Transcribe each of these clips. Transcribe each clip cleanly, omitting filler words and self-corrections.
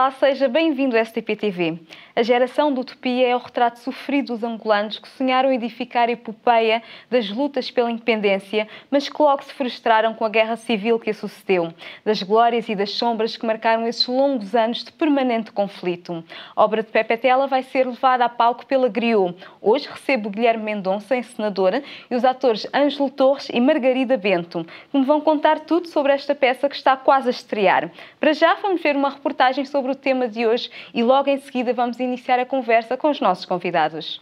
Olá, seja bem-vindo à STP-TV. A geração de Utopia é o retrato sofrido dos angolanos que sonharam edificar a epopeia das lutas pela independência, mas que logo se frustraram com a guerra civil que a sucedeu, das glórias e das sombras que marcaram esses longos anos de permanente conflito. A obra de Pepe Tela vai ser levada a palco pela Griot. Hoje recebo Guilherme Mendonça, encenadora, e os atores Ângelo Torres e Margarida Bento, que me vão contar tudo sobre esta peça que está quase a estrear. Para já, vamos ver uma reportagem sobre o tema de hoje e logo em seguida vamos iniciar a conversa com os nossos convidados.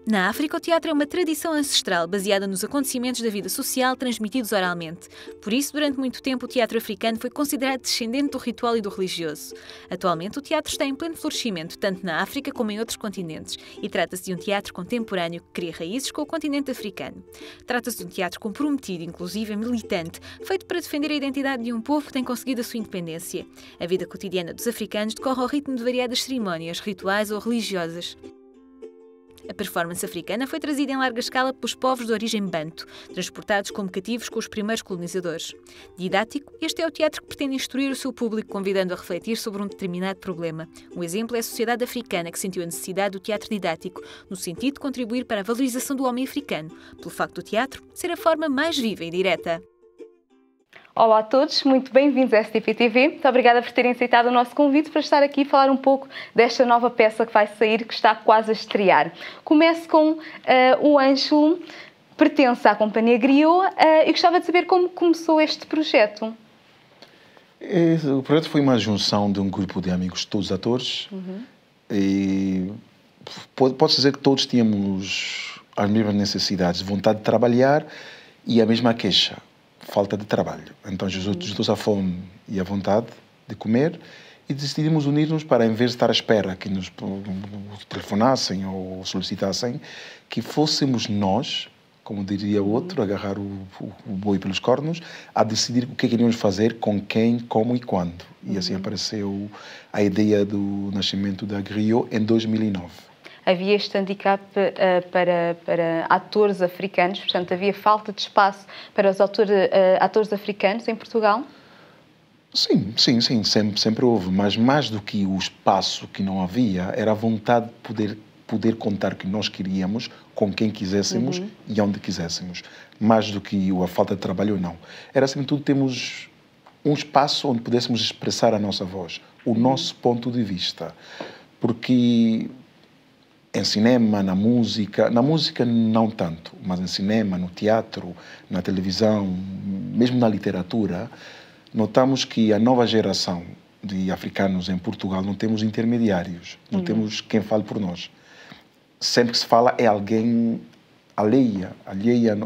Na África, o teatro é uma tradição ancestral baseada nos acontecimentos da vida social transmitidos oralmente. Por isso, durante muito tempo, o teatro africano foi considerado descendente do ritual e do religioso. Atualmente, o teatro está em pleno florescimento, tanto na África como em outros continentes, e trata-se de um teatro contemporâneo que cria raízes com o continente africano. Trata-se de um teatro comprometido, inclusive militante, feito para defender a identidade de um povo que tem conseguido a sua independência. A vida cotidiana dos africanos decorre ao ritmo de variadas cerimónias, rituais ou religiosas. A performance africana foi trazida em larga escala pelos povos de origem banto, transportados como cativos com os primeiros colonizadores. Didático, este é o teatro que pretende instruir o seu público, convidando a refletir sobre um determinado problema. Um exemplo é a sociedade africana, que sentiu a necessidade do teatro didático, no sentido de contribuir para a valorização do homem africano, pelo facto do teatro ser a forma mais viva e direta. Olá a todos, muito bem-vindos à STP-TV. Muito obrigada por terem aceitado o nosso convite para estar aqui e falar um pouco desta nova peça que vai sair, que está quase a estrear. Começo com o Ângelo, pertence à Companhia Griot e gostava de saber como começou este projeto. O projeto foi uma junção de um grupo de amigos, todos atores, e pode-se dizer que todos tínhamos as mesmas necessidades, vontade de trabalhar e a mesma queixa. Falta de trabalho. Então, juntou-se a fome e a vontade de comer e decidimos unir-nos para, em vez de estar à espera que nos telefonassem ou solicitassem, que fôssemos nós, como diria o outro, agarrar o boi pelos cornos, a decidir o que queríamos fazer, com quem, como e quando. E assim apareceu a ideia do nascimento da Griot em 2009. Havia este handicap para atores africanos, portanto, havia falta de espaço para os atores africanos em Portugal? Sim, sempre houve, mas mais do que o espaço que não havia, era a vontade de poder contar o que nós queríamos, com quem quiséssemos e onde quiséssemos. Mais do que a falta de trabalho, não. Era, acima de tudo, temos um espaço onde pudéssemos expressar a nossa voz, o nosso ponto de vista. Porque em cinema, na música não tanto, mas em cinema, no teatro, na televisão, mesmo na literatura, notamos que a nova geração de africanos em Portugal não temos intermediários, não temos quem fale por nós. Sempre que se fala é alguém alheia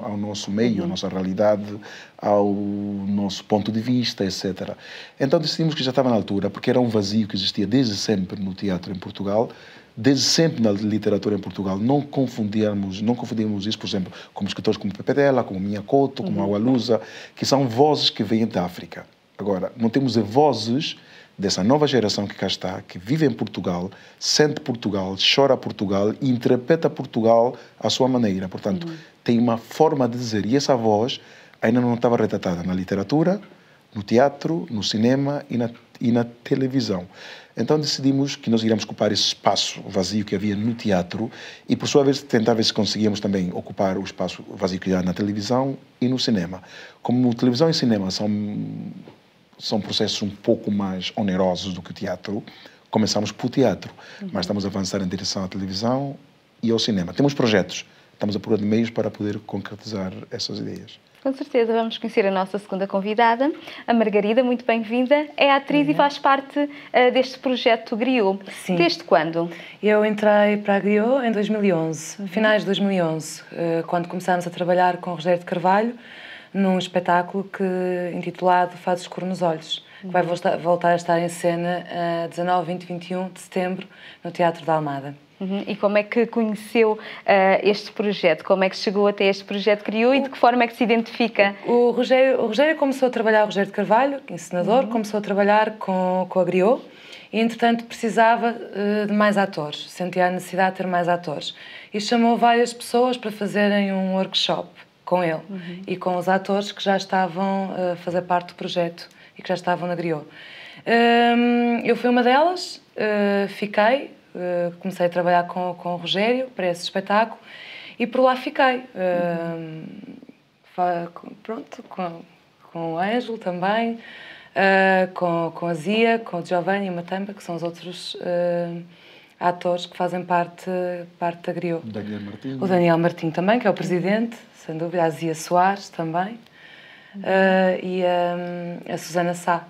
ao nosso meio, à nossa realidade, ao nosso ponto de vista, etc. Então decidimos que já estava na altura, porque era um vazio que existia desde sempre no teatro em Portugal, desde sempre na literatura em Portugal. Não confundíamos isso, por exemplo, como escritores como Pepe Tela, como Minha Couto, como Awa Lusa, que são vozes que vêm da África. Agora, não temos vozes dessa nova geração que cá está, que vive em Portugal, sente Portugal, chora Portugal e interpreta Portugal à sua maneira. Portanto, tem uma forma de dizer. E essa voz ainda não estava retratada na literatura, no teatro, no cinema e na televisão. Então decidimos que nós iríamos ocupar esse espaço vazio que havia no teatro e, por sua vez, tentar ver se conseguíamos também ocupar o espaço vazio que há na televisão e no cinema. Como televisão e cinema são processos um pouco mais onerosos do que o teatro, começamos por teatro, mas estamos a avançar em direção à televisão e ao cinema. Temos projetos, estamos a procurar meios para poder concretizar essas ideias. Com certeza, vamos conhecer a nossa segunda convidada, a Margarida, muito bem-vinda. É atriz e faz parte deste projeto Griot. Sim. Desde quando? Eu entrei para a Griot em 2011, finais de 2011, quando começámos a trabalhar com o Rogério de Carvalho num espetáculo intitulado Faz Escuro nos Olhos, que vai voltar a estar em cena a 19, 20 e 21 de setembro no Teatro da Almada. E como é que conheceu este projeto? Como é que chegou até este projeto Griot e de que forma é que se identifica? O Rogério começou a trabalhar, o Rogério de Carvalho, encenador, começou a trabalhar com a Griot e, entretanto, precisava de mais atores, sentia a necessidade de ter mais atores. E chamou várias pessoas para fazerem um workshop com ele e com os atores que já estavam a fazer parte do projeto e que já estavam na Griot. Eu fui uma delas, fiquei, comecei a trabalhar com o Rogério para esse espetáculo e por lá fiquei. Pronto, com o Ângelo também, com a Zia, com o Giovanni e o Matamba, que são os outros atores que fazem parte da Griot. O Daniel Martim também, que é o presidente, sem dúvida, a Zia Soares também, e a Susana Sá.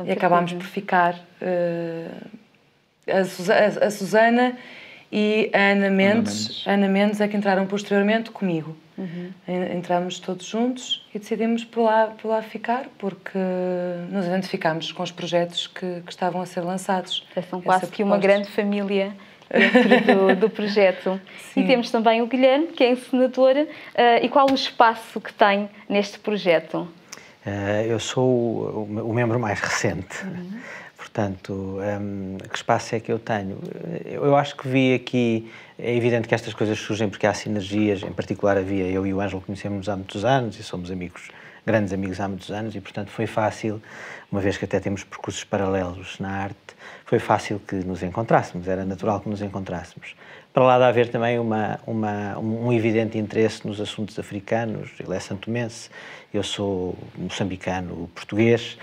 E acabámos por ficar... a Susana e a Ana Mendes é que entraram posteriormente comigo. Entramos todos juntos e decidimos por lá ficar, porque nos identificámos com os projetos que estavam a ser lançados. São quase que uma grande família dentro do projeto. Sim. E temos também o Guilherme, que é encenador. E qual o espaço que tem neste projeto? Eu sou o membro mais recente. Portanto, que espaço é que eu tenho? Eu acho que vi aqui, é evidente que estas coisas surgem porque há sinergias, em particular havia, eu e o Ângelo conhecemos há muitos anos e somos amigos, grandes amigos há muitos anos e, portanto, foi fácil, uma vez que até temos percursos paralelos na arte, foi fácil que nos encontrássemos, era natural que nos encontrássemos. Para lá de haver também um evidente interesse nos assuntos africanos, ele é santomense, eu sou moçambicano, português,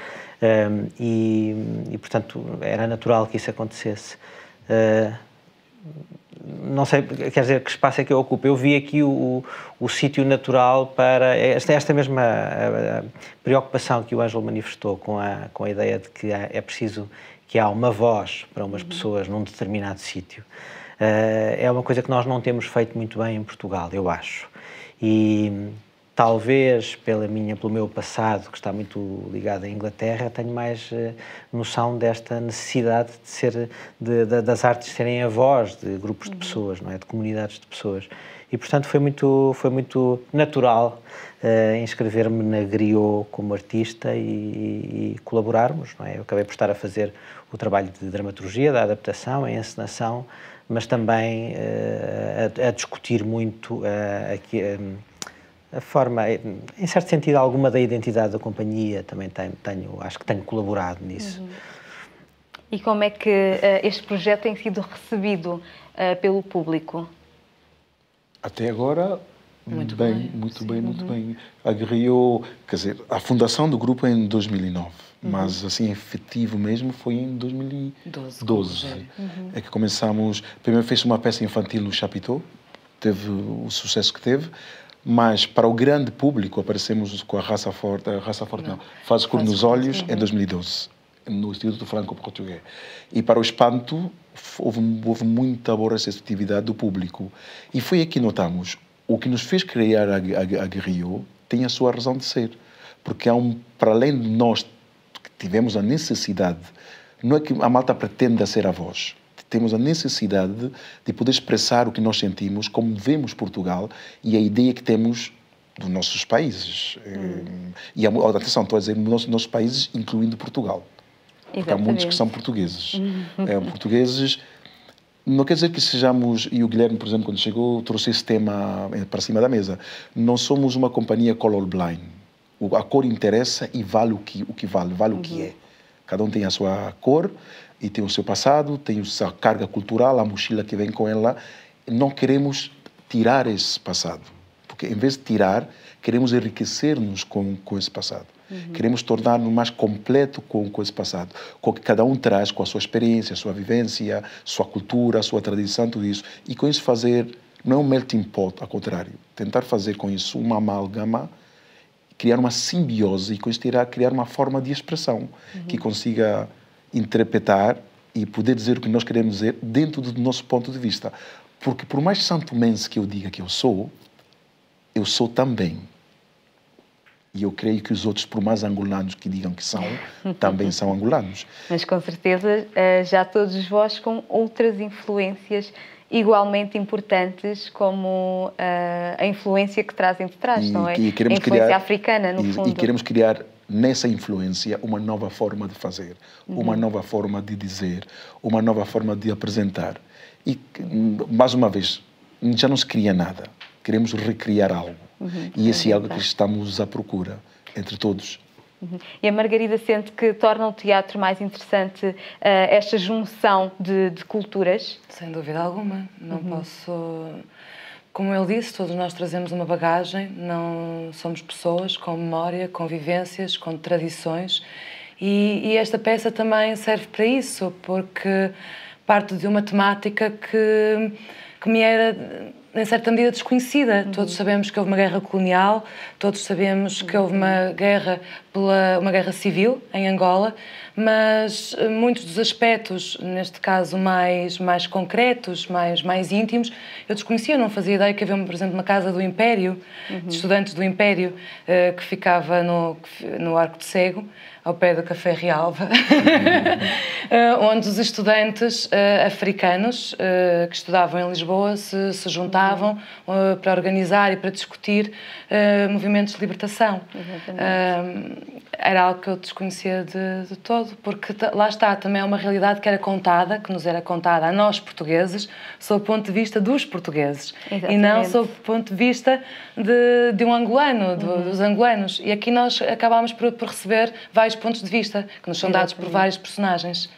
e, portanto, era natural que isso acontecesse. Não sei, quer dizer, que espaço é que eu ocupo. Eu vi aqui o sítio natural para esta mesma preocupação que o Ângelo manifestou com a ideia de que é preciso que há uma voz para umas pessoas num determinado sítio. É uma coisa que nós não temos feito muito bem em Portugal, eu acho. E talvez pelo meu passado, que está muito ligado à Inglaterra, tenho mais noção desta necessidade das artes serem a voz de grupos de pessoas, não é? De comunidades de pessoas. E, portanto, foi muito natural inscrever-me na Griot como artista e colaborarmos, não é? Eu acabei por estar a fazer o trabalho de dramaturgia, da adaptação, a encenação, mas também a discutir muito a forma, em certo sentido, alguma da identidade da companhia, também acho que tenho colaborado nisso. E como é que este projeto tem sido recebido pelo público? Até agora, muito bem. A Griot, quer dizer, a fundação do grupo é em 2009, mas assim, efetivo mesmo foi em 2012. É que começamos, primeiro fez uma peça infantil no Chapiteau, teve o sucesso que teve, mas para o grande público aparecemos com a Raça Forte não, Faz Cor nos Olhos, em 2012, no Instituto Franco-Português. E para o espanto, houve muita boa receptividade do público. E foi aqui que notamos, o que nos fez criar a Griot tem a sua razão de ser. Porque para além de nós que tivemos a necessidade, não é que a malta pretenda ser a voz, temos a necessidade de poder expressar o que nós sentimos, como vemos Portugal e a ideia que temos dos nossos países. E atenção, estou a dizer nossos países, incluindo Portugal. Porque há muitos que são portugueses. Portugueses, não quer dizer que sejamos, e o Guilherme, por exemplo, quando chegou, trouxe esse tema para cima da mesa. Não somos uma companhia colorblind. A cor interessa e vale o que vale o que é. Cada um tem a sua cor e tem o seu passado, tem a sua carga cultural, a mochila que vem com ela. Não queremos tirar esse passado, porque em vez de tirar, queremos enriquecer-nos com esse passado. Queremos tornar-nos mais completo com esse passado, com o que cada um traz, com a sua experiência, a sua vivência, sua cultura, a sua tradição, tudo isso. E com isso fazer, não é um melting pot, ao contrário, tentar fazer com isso uma amálgama, criar uma simbiose e com isso criar uma forma de expressão que consiga interpretar e poder dizer o que nós queremos dizer dentro do nosso ponto de vista. Porque por mais santomense que eu diga que eu sou também. E eu creio que os outros, por mais angolanos que digam que são, também são angolanos. Mas com certeza já todos vós com outras influências igualmente importantes, como a influência que trazem de trás, não é? A influência africana, no fundo. E queremos criar nessa influência uma nova forma de fazer, uma nova forma de dizer, uma nova forma de apresentar. E, mais uma vez, já não se cria nada. Queremos recriar algo. E esse é algo que estamos à procura, entre todos. E a Margarida sente que torna o teatro mais interessante esta junção de culturas? Sem dúvida alguma. Não posso... Como ele disse, todos nós trazemos uma bagagem, não somos pessoas com memória, com vivências, com tradições. E esta peça também serve para isso, porque parte de uma temática que me era, em certa medida, desconhecida. Todos sabemos que houve uma guerra colonial, todos sabemos que houve uma guerra civil em Angola, mas muitos dos aspectos, neste caso mais concretos, mais íntimos, eu desconhecia, não fazia ideia que havia, por exemplo, uma casa do Império, de estudantes do Império, que ficava no Arco de Cego, ao pé do Café Rialva, onde os estudantes africanos que estudavam em Lisboa se juntavam para organizar e para discutir movimentos de libertação. Era algo que eu desconhecia de todo, porque lá está, também é uma realidade que era contada, que nos era contada a nós portugueses, sob o ponto de vista dos portugueses. Exatamente. E não sob o ponto de vista de um angolano, dos angolanos. E aqui nós acabámos por receber vários pontos de vista, que nos são dados por vários personagens.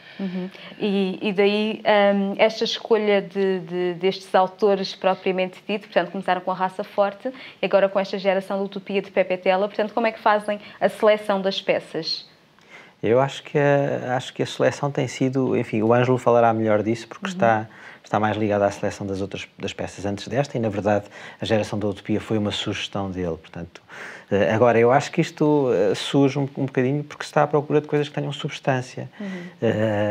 E daí esta escolha destes autores propriamente dito, portanto começaram com a Raça Forte e agora com esta geração de Utopia de Pepe Tela, portanto como é que fazem a seleção das peças? Eu acho que a seleção tem sido, enfim, o Ângelo falará melhor disso porque está mais ligado à seleção das peças antes desta e, na verdade, a geração da Utopia foi uma sugestão dele, portanto... Agora, eu acho que isto surge um bocadinho porque se está à procura de coisas que tenham substância.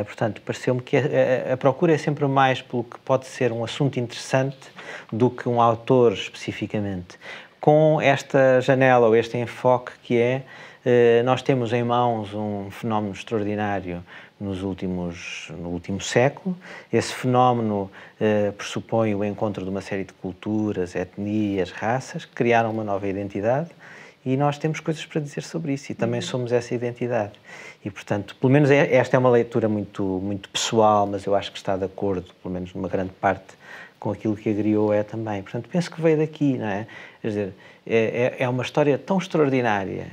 Portanto, pareceu-me que a procura é sempre mais pelo que pode ser um assunto interessante do que um autor especificamente. Com esta janela ou este enfoque que é, nós temos em mãos um fenómeno extraordinário no último século. Esse fenómeno pressupõe o encontro de uma série de culturas, etnias, raças, que criaram uma nova identidade. E nós temos coisas para dizer sobre isso e também somos essa identidade. E, portanto, pelo menos esta é uma leitura muito pessoal, mas eu acho que está de acordo, pelo menos numa grande parte, com aquilo que a Griot é também. Portanto, penso que veio daqui, não é? Quer dizer, é uma história tão extraordinária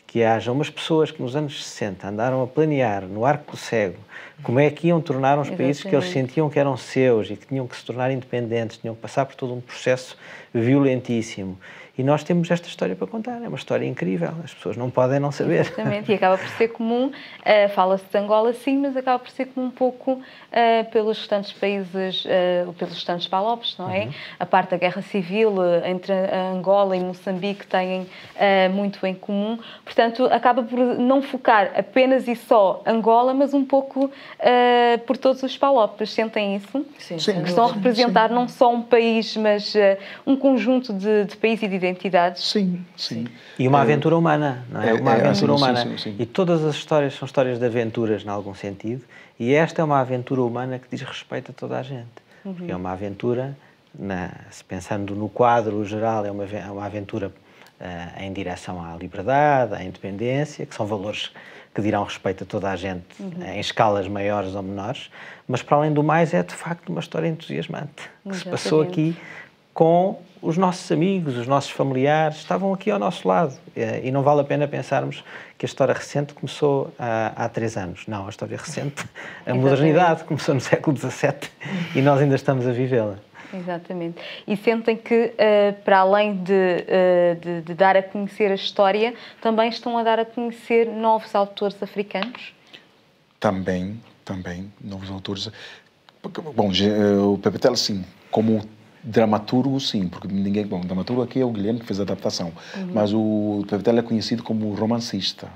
que haja umas pessoas que nos anos 60 andaram a planear no Arco do Cego como é que iam tornar uns países que eles sentiam que eram seus e que tinham que se tornar independentes, tinham que passar por todo um processo violentíssimo. E nós temos esta história para contar, é uma história incrível, as pessoas não podem não saber. Exatamente, e acaba por ser comum, fala-se de Angola sim, mas acaba por ser comum um pouco pelos restantes países, pelos restantes PALOPs, não é? A parte da guerra civil entre Angola e Moçambique têm muito em comum, portanto acaba por não focar apenas e só Angola, mas um pouco por todos os PALOPs, sentem isso? Sim, que estão a representar não só um país, mas um conjunto de países e de identidades. Sim, sim. E uma aventura humana, não é? Uma aventura humana. Sim. E todas as histórias são histórias de aventuras, em algum sentido, e esta é uma aventura humana que diz respeito a toda a gente. Porque é uma aventura, se pensando no quadro geral, é uma aventura em direção à liberdade, à independência, que são valores que dirão respeito a toda a gente, em escalas maiores ou menores, mas para além do mais é de facto uma história entusiasmante, que se passou aqui com os nossos amigos, os nossos familiares, estavam aqui ao nosso lado. E não vale a pena pensarmos que a história recente começou há 3 anos. Não, a história recente, a modernidade começou no século XVII e nós ainda estamos a vivê-la. Exatamente. E sentem que, para além de dar a conhecer a história, também estão a dar a conhecer novos autores africanos? Também, novos autores. Bom, o Pepe Tela, sim, como dramaturgo, sim, porque ninguém... Bom, dramaturgo aqui é o Guilherme que fez a adaptação, mas o Pepe Tela é conhecido como romancista.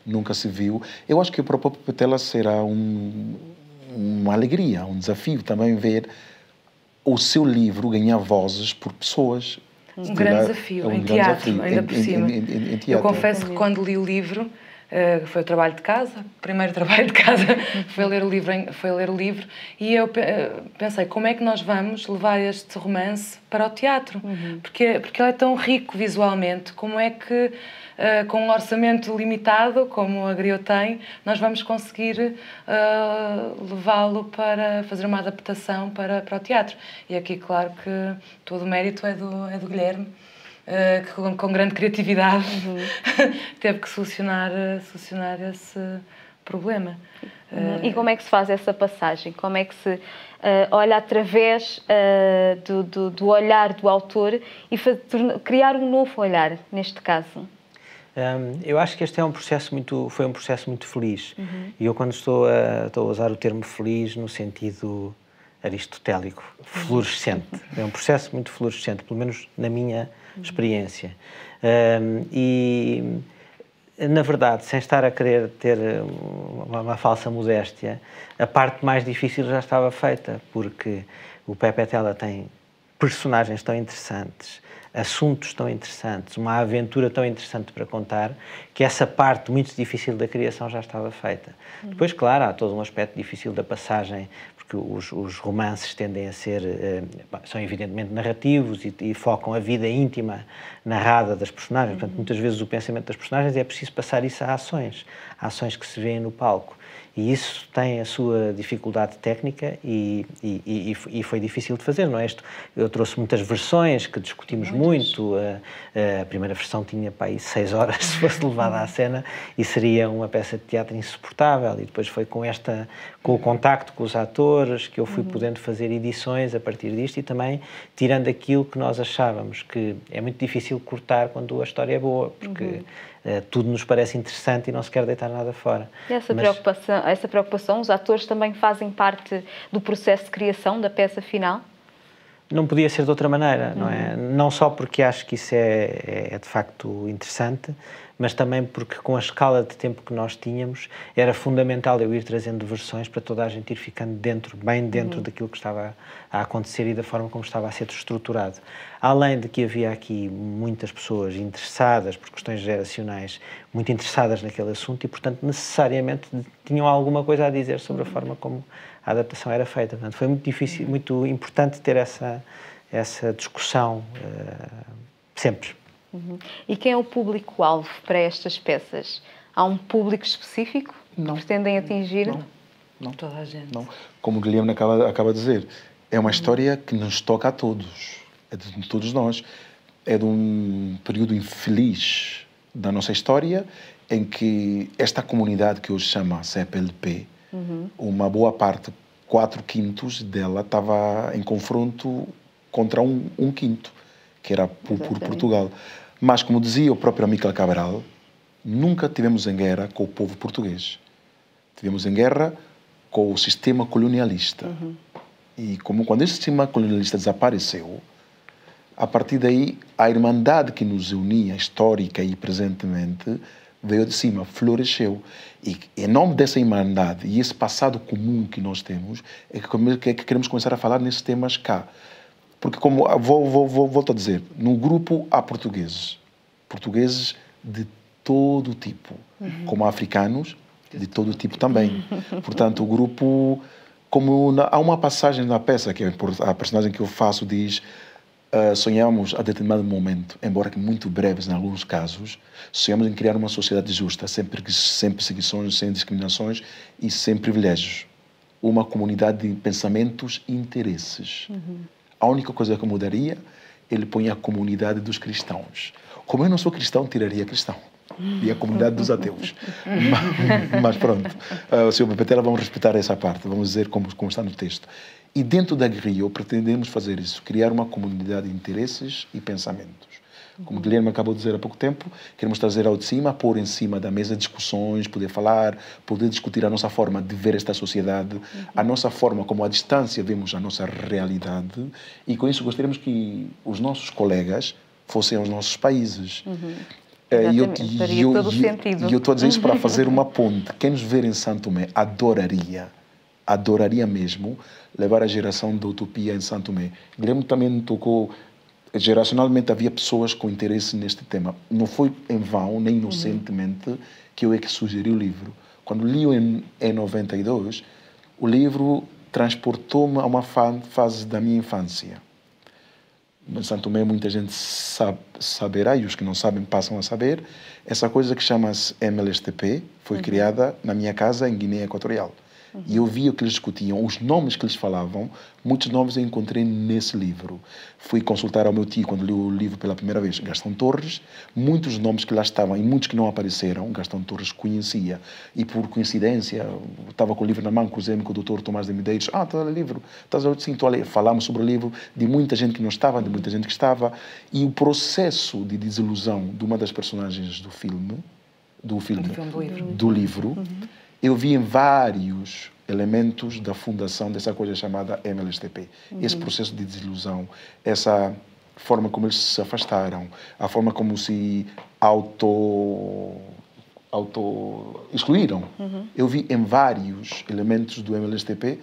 Nunca se viu. Eu acho que para o Pepe Tela será uma alegria, um desafio também ver o seu livro ganhar vozes por pessoas. Um grande desafio, em teatro, ainda por cima. Eu confesso que quando li o livro, foi o trabalho de casa, o primeiro trabalho de casa foi ler o livro e eu pensei, como é que nós vamos levar este romance para o teatro? Porque ele é tão rico visualmente, como é que com um orçamento limitado, como a Griot tem, nós vamos conseguir levá-lo para fazer uma adaptação para o teatro. E aqui, claro que todo o mérito é do Guilherme, que com grande criatividade teve que solucionar esse problema. E como é que se faz essa passagem? Como é que se olha através do olhar do autor e criar um novo olhar, neste caso? Eu acho que este foi um processo muito feliz. E eu, quando estou a usar o termo feliz no sentido aristotélico, fluorescente. É um processo muito fluorescente, pelo menos na minha experiência. E, na verdade, sem estar a querer ter uma falsa modéstia, a parte mais difícil já estava feita, porque o Pepe Tela tem personagens tão interessantes, assuntos tão interessantes, uma aventura tão interessante para contar, que essa parte muito difícil da criação já estava feita. Depois, claro, há todo um aspecto difícil da passagem, porque os romances tendem a ser, são evidentemente narrativos e focam a vida íntima narrada das personagens. Portanto, muitas vezes o pensamento das personagens é preciso passar isso a ações que se vêem no palco. E isso tem a sua dificuldade técnica e foi difícil de fazer, não é? Eu trouxe muitas versões que discutimos muito. A primeira versão tinha para aí 6 horas, se fosse levada à cena, e seria uma peça de teatro insuportável. E depois foi com o contacto com os atores que eu fui podendo fazer edições a partir disto e também tirando aquilo que nós achávamos, que é muito difícil cortar quando a história é boa, porque tudo nos parece interessante e não se quer deitar nada fora. E essa preocupação, os atores também fazem parte do processo de criação da peça final? Não podia ser de outra maneira, não é? Não só porque acho que isso é de facto interessante, mas também porque com a escala de tempo que nós tínhamos, era fundamental eu ir trazendo versões para toda a gente ir ficando bem dentro daquilo que estava a acontecer e da forma como estava a ser estruturado. Além de que havia aqui muitas pessoas interessadas, por questões geracionais, muito interessadas naquele assunto e, portanto, necessariamente tinham alguma coisa a dizer sobre a forma como a adaptação era feita. Portanto, foi muito difícil, muito importante ter essa discussão sempre. E quem é o público-alvo para estas peças? Há um público específico que pretendem atingir? Não. Toda a gente. Não. Como o Guilherme acaba de dizer, é uma história que nos toca a todos, é de todos nós. É de um período infeliz da nossa história em que esta comunidade que hoje chama CPLP, uma boa parte, 4/5 dela, estava em confronto contra um quinto, que era por Portugal. Mas, como dizia o próprio Amílcar Cabral, nunca tivemos em guerra com o povo português. Tivemos em guerra com o sistema colonialista. E quando esse sistema colonialista desapareceu, a partir daí, a irmandade que nos unia, histórica e presentemente, veio de cima, floresceu. E em nome dessa irmandade e esse passado comum que nós temos, é que queremos começar a falar nesses temas cá. Porque, como volto a dizer, no grupo há portugueses de todo tipo, como africanos, de todo tipo também. Portanto, o grupo, há uma passagem na peça, que a personagem que eu faço diz: sonhamos a determinado momento, embora que muito breves em alguns casos, sonhamos em criar uma sociedade justa, sem perseguições, sem discriminações e sem privilégios. Uma comunidade de pensamentos e interesses. A única coisa que eu mudaria, ele põe a comunidade dos cristãos. Como eu não sou cristão, tiraria cristão. E a comunidade dos ateus. Mas pronto, o Sr. Pepe Tela, vamos respeitar essa parte, vamos dizer como está no texto. E dentro da Guerrilha, pretendemos fazer isso, criar uma comunidade de interesses e pensamentos. Como o Guilherme acabou de dizer há pouco tempo, queremos trazer ao de cima, pôr em cima da mesa discussões, poder falar, poder discutir a nossa forma de ver esta sociedade, a nossa forma como à distância vemos a nossa realidade, e com isso gostaríamos que os nossos colegas fossem aos nossos países. Faria todo o sentido. E eu estou a dizer isso para fazer uma ponte. Quem nos ver em Santo Tomé adoraria mesmo levar a geração da utopia em Santo Tomé. Guilherme também tocou. Geracionalmente havia pessoas com interesse neste tema. Não foi em vão, nem inocentemente, que eu é que sugeri o livro. Quando li-o em 92, o livro transportou-me a uma fase da minha infância. Em Santo Tomé muita gente saberá, e os que não sabem passam a saber, essa coisa que chama-se MLSTP foi criada na minha casa em Guiné Equatorial. E eu via o que eles discutiam, os nomes que eles falavam, muitos nomes eu encontrei nesse livro. Fui consultar ao meu tio quando li o livro pela primeira vez, Gastão Torres, muitos nomes que lá estavam e muitos que não apareceram, Gastão Torres conhecia. E por coincidência, eu estava com o livro na mão, cruzei-me com o Dr. Tomás de Medeiros, estás a ler livro? Sim, estou a ler. Falámos sobre o livro, de muita gente que não estava, de muita gente que estava, e o processo de desilusão de uma das personagens do livro, eu vi em vários elementos da fundação dessa coisa chamada MLSTP. Esse processo de desilusão, essa forma como eles se afastaram, a forma como se auto-excluíram. Eu vi em vários elementos do MLSTP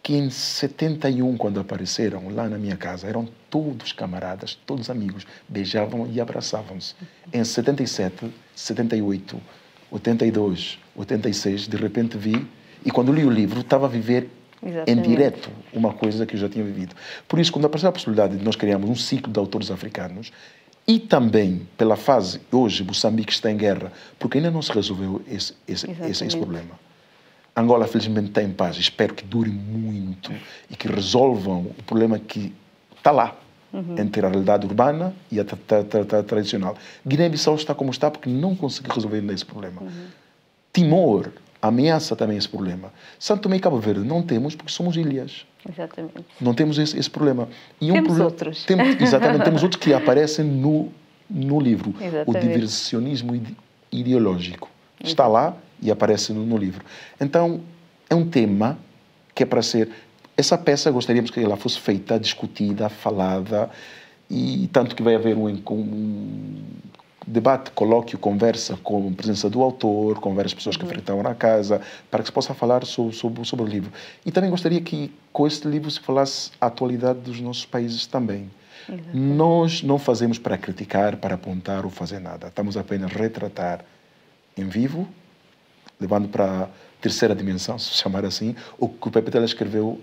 que em 71, quando apareceram lá na minha casa, eram todos camaradas, todos amigos, beijavam e abraçavam-se. Em 77, 78, 82, 86, de repente vi, e quando li o livro, estava a viver em direto uma coisa que eu já tinha vivido. Por isso, quando apareceu a possibilidade de nós criarmos um ciclo de autores africanos, e também pela fase, hoje, Moçambique está em guerra, porque ainda não se resolveu esse problema. Angola, felizmente, está em paz. Espero que dure muito e que resolvam o problema que está lá, entre a realidade urbana e a tradicional. Guiné-Bissau está como está porque não conseguiu resolver ainda esse problema. Timor ameaça também esse problema. Santo Tomé e Cabo Verde não temos porque somos ilhas. Exatamente. Não temos esse problema. E temos outros. Exatamente, temos outros que aparecem no livro. Exatamente. O diversionismo ideológico. Está lá e aparece no livro. Então, é um tema que é para ser... Essa peça gostaríamos que ela fosse feita, discutida, falada, e tanto que vai haver um debate, colóquio, conversa com a presença do autor, com várias pessoas que frequentaram na casa, para que se possa falar sobre o livro. E também gostaria que com este livro se falasse a atualidade dos nossos países também. Exatamente. Nós não fazemos para criticar, para apontar ou fazer nada. Estamos apenas a retratar em vivo, levando para a terceira dimensão, se chamar assim, o que o Pepe Tela escreveu,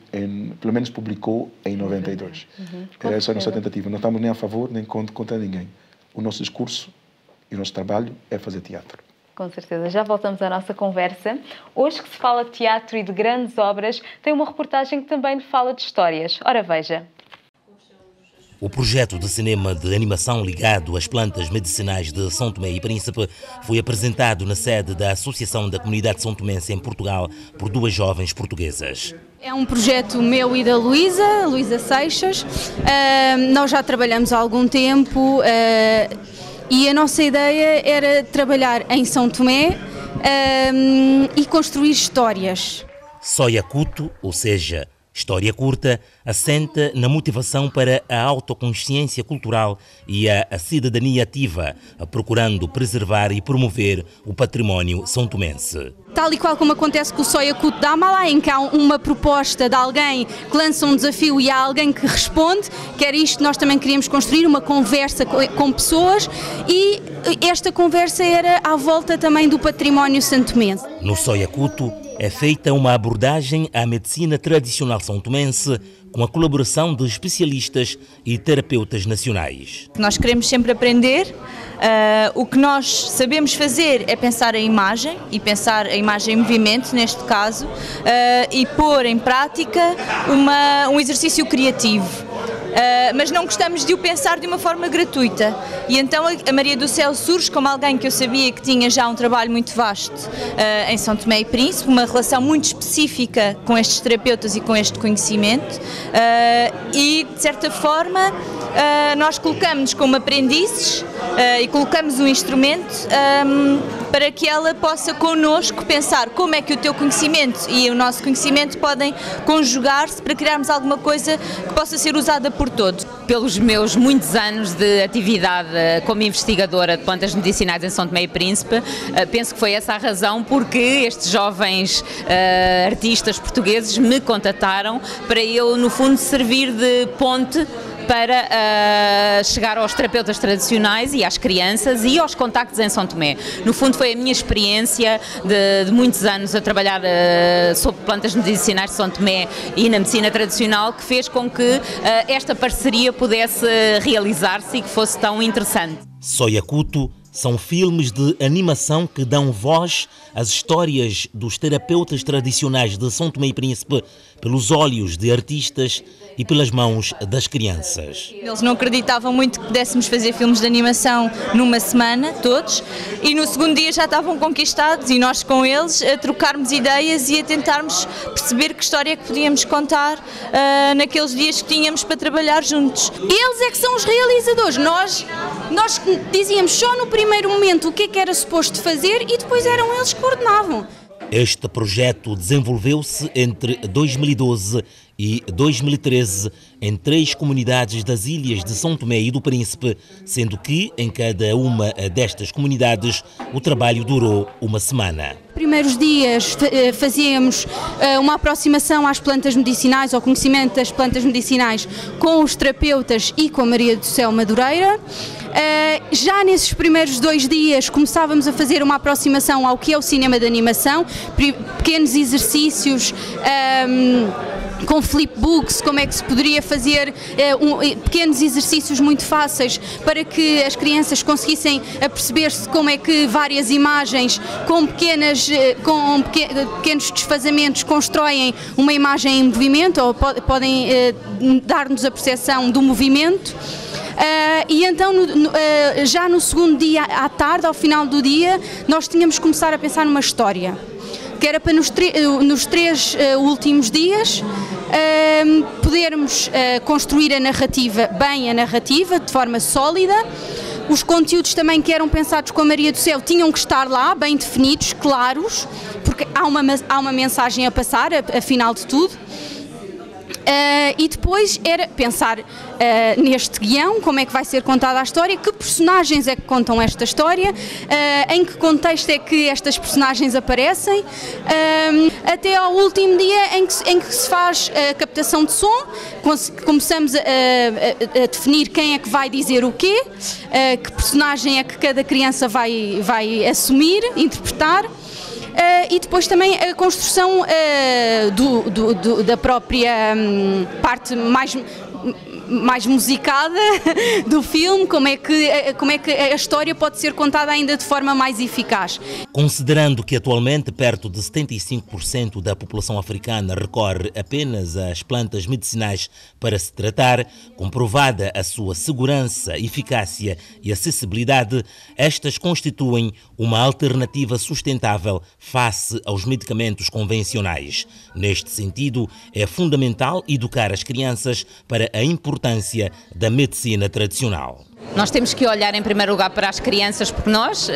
pelo menos publicou em 92. Essa é a nossa tentativa. Não estamos nem a favor, nem contra ninguém. O nosso discurso e o nosso trabalho é fazer teatro. Com certeza. Já voltamos à nossa conversa. Hoje que se fala de teatro e de grandes obras, tem uma reportagem que também lhe fala de histórias. Ora, veja. O projeto de cinema de animação ligado às plantas medicinais de São Tomé e Príncipe foi apresentado na sede da Associação da Comunidade São Tomense em Portugal por duas jovens portuguesas. É um projeto meu e da Luísa Seixas. Nós já trabalhamos há algum tempo e a nossa ideia era trabalhar em São Tomé e construir histórias. Soia Cuto, ou seja, história curta, assenta na motivação para a autoconsciência cultural e a cidadania ativa, procurando preservar e promover o património são-tomense. Tal e qual como acontece com o Soia Cuto da Amala, em que há uma proposta de alguém que lança um desafio e há alguém que responde, que era isto que nós também queríamos construir, uma conversa com pessoas, e esta conversa era à volta também do património santomense. No Soia Cuto é feita uma abordagem à medicina tradicional são-tomense com a colaboração de especialistas e terapeutas nacionais. Nós queremos sempre aprender. O que nós sabemos fazer é pensar a imagem, e pensar a imagem em movimento, neste caso, e pôr em prática um exercício criativo. Mas não gostamos de o pensar de uma forma gratuita. E então a Maria do Céu surge como alguém que eu sabia que tinha já um trabalho muito vasto em São Tomé e Príncipe, uma relação muito específica com estes terapeutas e com este conhecimento, e de certa forma nós colocamos-nos como aprendizes e colocamos um instrumento para que ela possa connosco pensar como é que o teu conhecimento e o nosso conhecimento podem conjugar-se para criarmos alguma coisa que possa ser usada por todos. Pelos meus muitos anos de atividade como investigadora de plantas medicinais em São Tomé e Príncipe, penso que foi essa a razão porque estes jovens artistas portugueses me contataram para eu, no fundo, servir de ponte para chegar aos terapeutas tradicionais e às crianças e aos contactos em São Tomé. No fundo foi a minha experiência de muitos anos a trabalhar sobre plantas medicinais de São Tomé e na medicina tradicional que fez com que esta parceria pudesse realizar-se e que fosse tão interessante. Soia Cuto São filmes de animação que dão voz às histórias dos terapeutas tradicionais de São Tomé e Príncipe pelos olhos de artistas e pelas mãos das crianças. Eles não acreditavam muito que pudéssemos fazer filmes de animação numa semana, todos, e no segundo dia já estavam conquistados e nós com eles a trocarmos ideias e a tentarmos perceber que história é que podíamos contar naqueles dias que tínhamos para trabalhar juntos. Eles é que são os realizadores, nós dizíamos só no primeiro momento o que era suposto fazer e depois eram eles que coordenavam. Este projeto desenvolveu-se entre 2012 e 2013 em 3 comunidades das ilhas de São Tomé e do Príncipe, sendo que em cada uma destas comunidades o trabalho durou uma semana. Primeiros dias fazíamos uma aproximação às plantas medicinais, ao conhecimento das plantas medicinais com os terapeutas e com a Maria do Céu Madureira. Já nesses primeiros 2 dias começávamos a fazer uma aproximação ao que é o cinema de animação, pequenos exercícios com flipbooks, como é que se poderia fazer pequenos exercícios muito fáceis para que as crianças conseguissem aperceber-se como é que várias imagens com pequenos desfazamentos constroem uma imagem em movimento ou podem dar-nos a percepção do movimento. E então, já no segundo dia à tarde, ao final do dia, nós tínhamos que começar a pensar numa história, que era para nos 3 últimos dias podermos construir a narrativa, de forma sólida. Os conteúdos também que eram pensados com a Maria do Céu tinham que estar lá, bem definidos, claros, porque há uma mensagem a passar, afinal de tudo. E depois era pensar neste guião, como é que vai ser contada a história, que personagens é que contam esta história, em que contexto é que estas personagens aparecem, até ao último dia em que se faz a captação de som, começamos a definir quem é que vai dizer o quê, que personagem é que cada criança vai assumir, interpretar. E depois também a construção da própria parte mais musicada do filme, como é que a história pode ser contada ainda de forma mais eficaz. Considerando que atualmente perto de 75% da população africana recorre apenas às plantas medicinais para se tratar, comprovada a sua segurança, eficácia e acessibilidade, estas constituem uma alternativa sustentável face aos medicamentos convencionais. Neste sentido, é fundamental educar as crianças para a importância da medicina tradicional. Nós temos que olhar em primeiro lugar para as crianças, porque nós,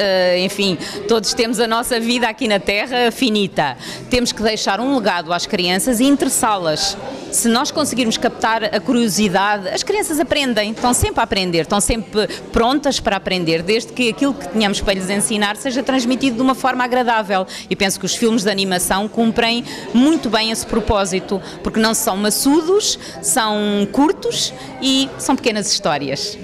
enfim, todos temos a nossa vida aqui na Terra finita. Temos que deixar um legado às crianças e interessá-las. Se nós conseguirmos captar a curiosidade, as crianças aprendem, estão sempre a aprender, estão sempre prontas para aprender, desde que aquilo que tenhamos para lhes ensinar seja transmitido de uma forma agradável. E penso que os filmes de animação cumprem muito bem esse propósito, porque não são maçudos, são curtos e são pequenas histórias.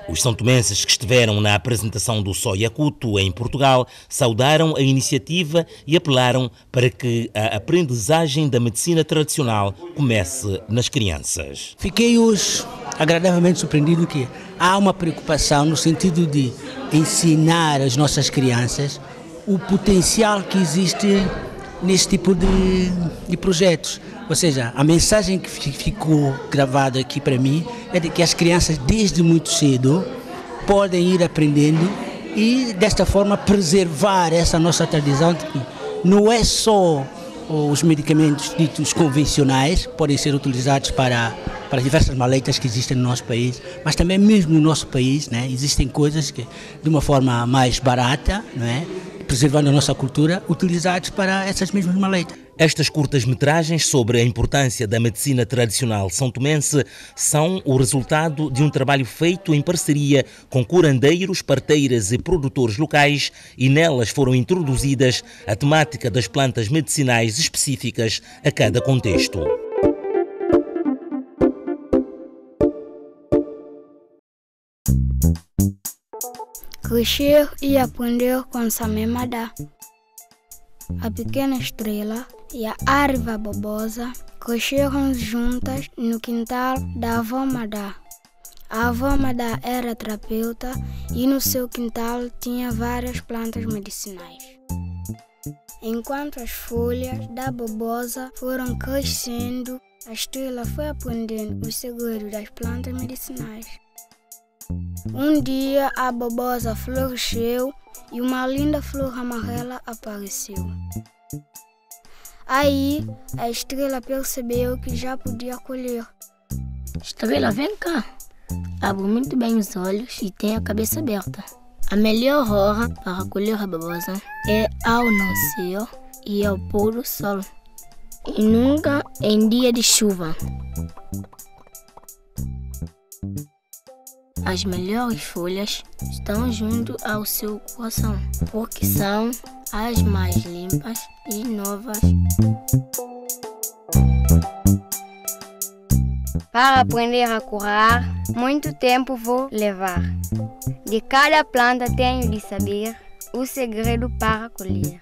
Os santomenses que estiveram na apresentação do Soyakuto em Portugal saudaram a iniciativa e apelaram para que a aprendizagem da medicina tradicional comece nas crianças. Fiquei hoje agradavelmente surpreendido que há uma preocupação no sentido de ensinar às nossas crianças o potencial que existe nesse tipo de projetos. Ou seja, a mensagem que ficou gravada aqui para mim é de que as crianças desde muito cedo podem ir aprendendo e desta forma preservar essa nossa tradição de que não é só os medicamentos ditos convencionais podem ser utilizados para diversas maleitas que existem no nosso país, mas também mesmo no nosso país, né, existem coisas que de uma forma mais barata, né, preservando a nossa cultura, utilizados para essas mesmas maleitas. Estas curtas-metragens sobre a importância da medicina tradicional são-tomense são o resultado de um trabalho feito em parceria com curandeiros, parteiras e produtores locais e nelas foram introduzidas a temática das plantas medicinais específicas a cada contexto. Crescer e aprender com Samé Madá. A pequena estrela e a árvore babosa cresceram juntas no quintal da avó Madá. A avó Madá era terapeuta e no seu quintal tinha várias plantas medicinais. Enquanto as folhas da babosa foram crescendo, a Estrela foi aprendendo os segredos das plantas medicinais. Um dia a babosa floresceu e uma linda flor amarela apareceu. Aí a Estrela percebeu que já podia colher. Estrela, vem cá. Abre muito bem os olhos e tem a cabeça aberta. A melhor hora para colher a babosa é ao nascer e ao pôr do sol. E nunca em dia de chuva. As melhores folhas estão junto ao seu coração, porque são as mais limpas e novas. Para aprender a curar, muito tempo vou levar. De cada planta tenho de saber o segredo para colher.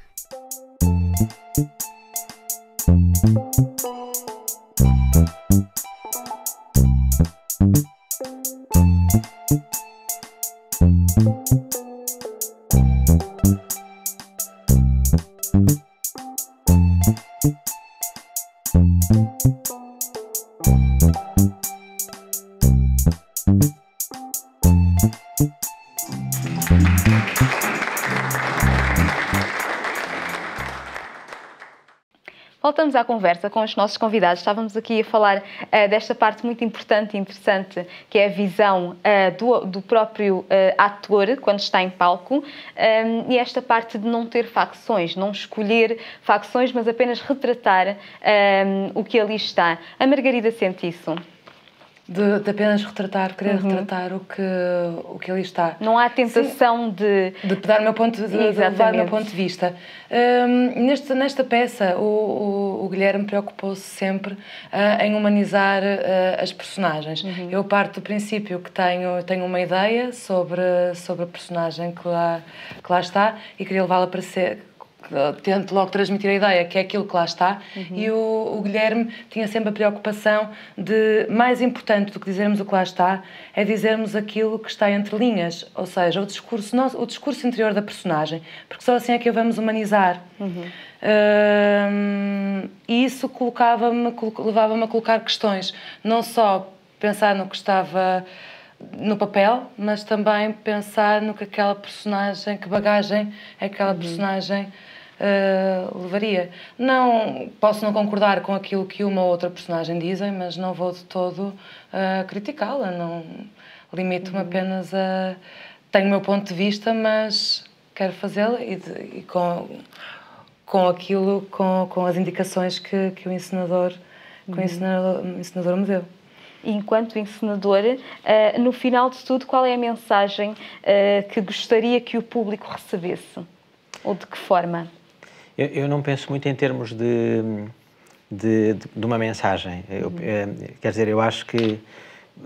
Voltamos à conversa com os nossos convidados. Estávamos aqui a falar desta parte muito importante e interessante, que é a visão do próprio ator quando está em palco, e esta parte de não ter facções, não escolher facções, mas apenas retratar o que ali está. A Margarida sente isso? De apenas retratar, querer retratar o que ali está. Não há tentação de dar o meu ponto de levar o meu ponto de vista. Nesta peça, o Guilherme preocupou-se sempre em humanizar as personagens. Eu parto do princípio que tenho uma ideia sobre a personagem que lá está e queria levá-la para ser... Tento logo transmitir a ideia que é aquilo que lá está, e o Guilherme tinha sempre a preocupação de, mais importante do que dizermos o que lá está, é dizermos aquilo que está entre linhas, ou seja, o discurso interior da personagem, porque só assim é que a vamos humanizar. E isso levava-me a colocar questões, não só pensar no que estava no papel, mas também pensar no que aquela personagem, que bagagem aquela personagem levaria. Posso não concordar com aquilo que uma ou outra personagem dizem, mas não vou de todo criticá-la, não limito-me apenas a... Tenho o meu ponto de vista, mas quero fazê-la e com as indicações que o encenador me deu. Enquanto encenador, no final de tudo, qual é a mensagem que gostaria que o público recebesse? Ou de que forma? Eu não penso muito em termos de uma mensagem. Quer dizer, eu acho que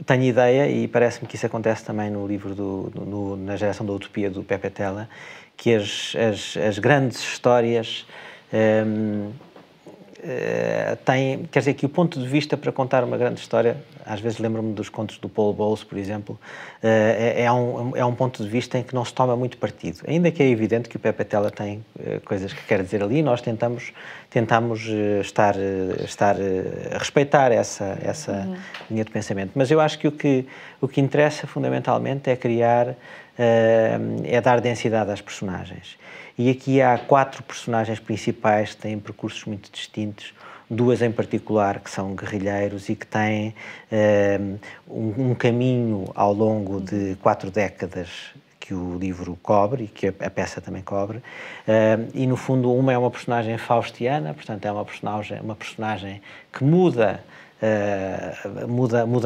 tenho ideia, e parece-me que isso acontece também no livro na Geração da Utopia, do Pepe Tela, que as grandes histórias quer dizer, que o ponto de vista para contar uma grande história, às vezes lembro-me dos contos do Paul Bowles, por exemplo, é um ponto de vista em que não se toma muito partido. Ainda que é evidente que o Pepe Tela tem coisas que quer dizer ali, nós tentamos respeitar essa linha de pensamento. Mas eu acho que o que interessa fundamentalmente é criar, é dar densidade às personagens. E aqui há 4 personagens principais que têm percursos muito distintos, 2 em particular que são guerrilheiros e que têm um caminho ao longo de 4 décadas que o livro cobre e que a peça também cobre. E, no fundo, uma é uma personagem faustiana, portanto, é uma personagem que muda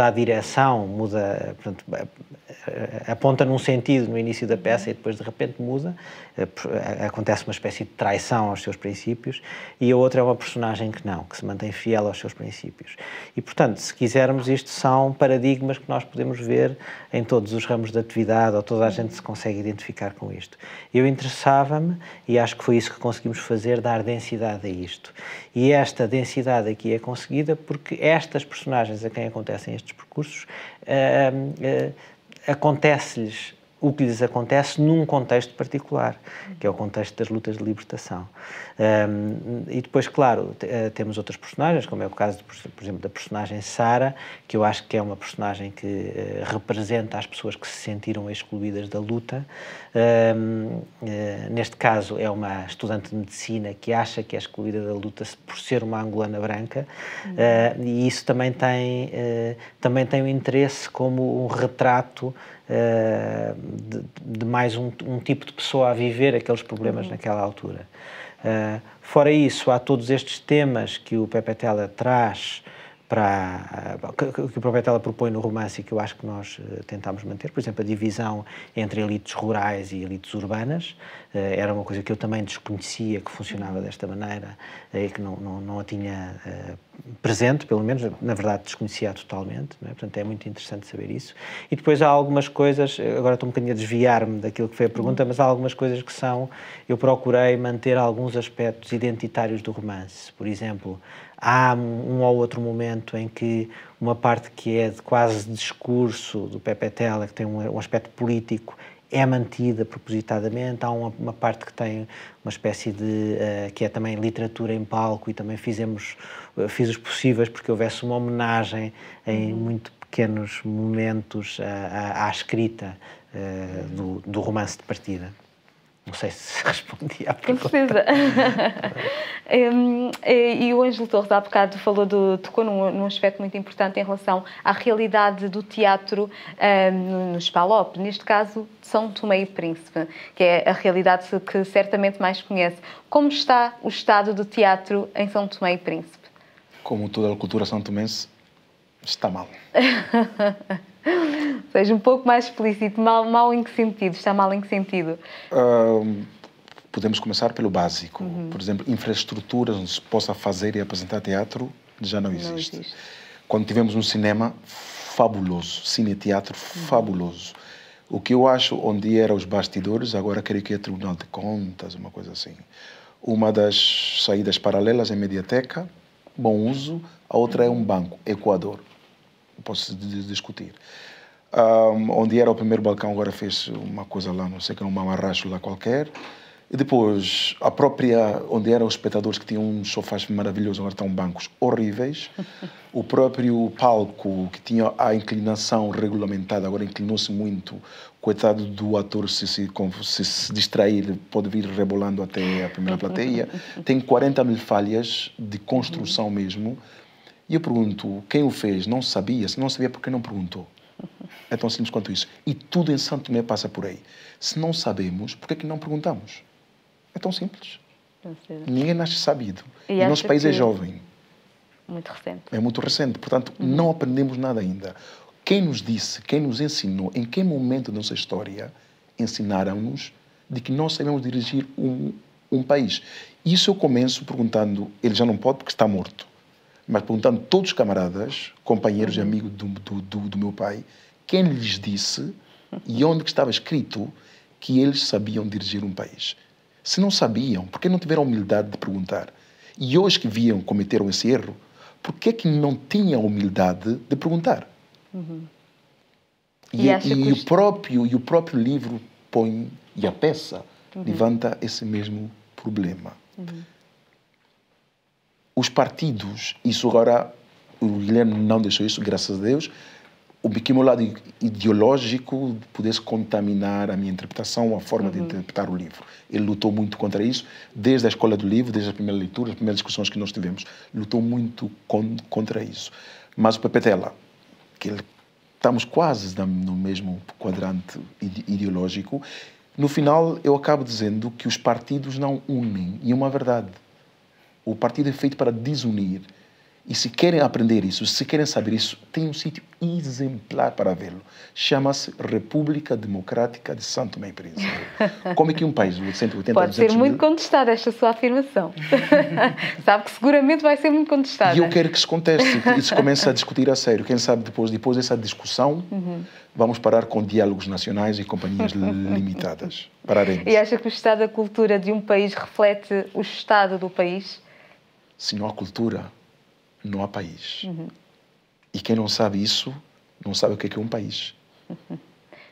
a direção, portanto, aponta num sentido no início da peça e depois de repente muda, acontece uma espécie de traição aos seus princípios, e a outra é uma personagem que se mantém fiel aos seus princípios. E, portanto, se quisermos, isto são paradigmas que nós podemos ver em todos os ramos de atividade, ou toda a gente se consegue identificar com isto. Eu interessava-me, e acho que foi isso que conseguimos fazer, dar densidade a isto. E esta densidade aqui é conseguida porque esta estas personagens a quem acontecem estes percursos, acontece-lhes o que lhes acontece num contexto particular, que é o contexto das lutas de libertação. E depois, claro, temos outras personagens, como é o caso, por exemplo, da personagem Sara, que eu acho que é uma personagem que representa as pessoas que se sentiram excluídas da luta. Neste caso, é uma estudante de medicina que acha que é excluída da luta por ser uma angolana branca, e isso também tem um interesse como um retrato de mais um tipo de pessoa a viver aqueles problemas naquela altura. Fora isso, há todos estes temas que o Pepe Tela traz que o Pepe Tela propõe no romance e que eu acho que nós tentámos manter. Por exemplo, a divisão entre elites rurais e elites urbanas era uma coisa que eu também desconhecia, que funcionava desta maneira e que não a tinha presente, pelo menos, na verdade desconhecia totalmente, não é? Portanto é muito interessante saber isso. E depois há algumas coisas, agora estou um bocadinho a desviar-me daquilo que foi a pergunta, mas há algumas coisas que eu procurei manter alguns aspectos identitários do romance. Por exemplo, há um ou outro momento em que uma parte que é de quase discurso do Pepe Tela, que tem um aspecto político, é mantida propositadamente. Há uma parte que tem uma espécie de... que é também literatura em palco, e também fiz os possíveis porque houvesse uma homenagem em muito pequenos momentos à escrita do romance de partida. Não sei se respondi à pergunta. Com certeza. E o Ângelo Torres, há bocado, tocou num aspecto muito importante em relação à realidade do teatro nos PALOP, neste caso de São Tomé e Príncipe, que é a realidade que certamente mais conhece. Como está o estado do teatro em São Tomé e Príncipe? Como toda a cultura santomense, está mal. Seja um pouco mais explícito. Mal em que sentido? Está mal em que sentido? Podemos começar pelo básico. Por exemplo, infraestruturas onde se possa fazer e apresentar teatro já não existe. Quando tivemos um cinema fabuloso, cine-teatro fabuloso. O que eu acho onde eram os bastidores, agora creio que é Tribunal de Contas, uma coisa assim. Uma das saídas paralelas é Mediateca, bom uso. A outra é um banco, Equador. Posso discutir. Onde era o primeiro balcão, agora fez uma coisa lá, não sei, que é um mamarracho lá qualquer. E depois, a própria, onde eram os espectadores que tinham uns sofás maravilhosos, agora estão bancos horríveis. O próprio palco, que tinha a inclinação regulamentada, agora inclinou-se muito. Coitado do ator, se distrair, pode vir rebolando até a primeira plateia. Tem 40 mil falhas de construção mesmo. E eu pergunto, quem o fez? Não sabia? Se não sabia, por que não perguntou? É tão simples quanto isso. E tudo em Santo Tomé passa por aí. Se não sabemos, por que não perguntamos? É tão simples. Ninguém nasce sabido. E o nosso país é jovem. Muito recente. É muito recente. Portanto, não aprendemos nada ainda. Quem nos disse, quem nos ensinou, em que momento da nossa história ensinaram-nos de que nós sabemos dirigir um país? Isso eu começo perguntando, ele já não pode porque está morto. Mas perguntando a todos os camaradas, companheiros e amigos do meu pai, quem lhes disse e onde que estava escrito que eles sabiam dirigir um país. Se não sabiam, por que não tiveram a humildade de perguntar? E hoje que cometeram esse erro, por que não tinham a humildade de perguntar? E o próprio livro põe, e a peça levanta esse mesmo problema. Os partidos, isso agora, o Guilherme não deixou isso, graças a Deus, o meu lado ideológico pudesse contaminar a minha interpretação, a forma de interpretar o livro. Ele lutou muito contra isso, desde a escola do livro, desde a primeira leitura, as primeiras discussões que nós tivemos, lutou muito contra isso. Mas o Pepe Tela, que estamos quase no mesmo quadrante ideológico, no final eu acabo dizendo que os partidos não unem, e é uma verdade. O partido é feito para desunir. E se querem aprender isso, se querem saber isso, tem um sítio exemplar para vê-lo. Chama-se República Democrática de São Tomé e Príncipe. Como é que um país de 180 pode ser muito contestada esta sua afirmação. Sabe que seguramente vai ser muito contestada. E eu quero que se conteste e se comece a discutir a sério. Quem sabe depois dessa discussão, vamos parar com diálogos nacionais e companhias limitadas. Pararemos. E acha que o estado da cultura de um país reflete o estado do país? Se não há cultura, não há país. E quem não sabe isso, não sabe o que é um país.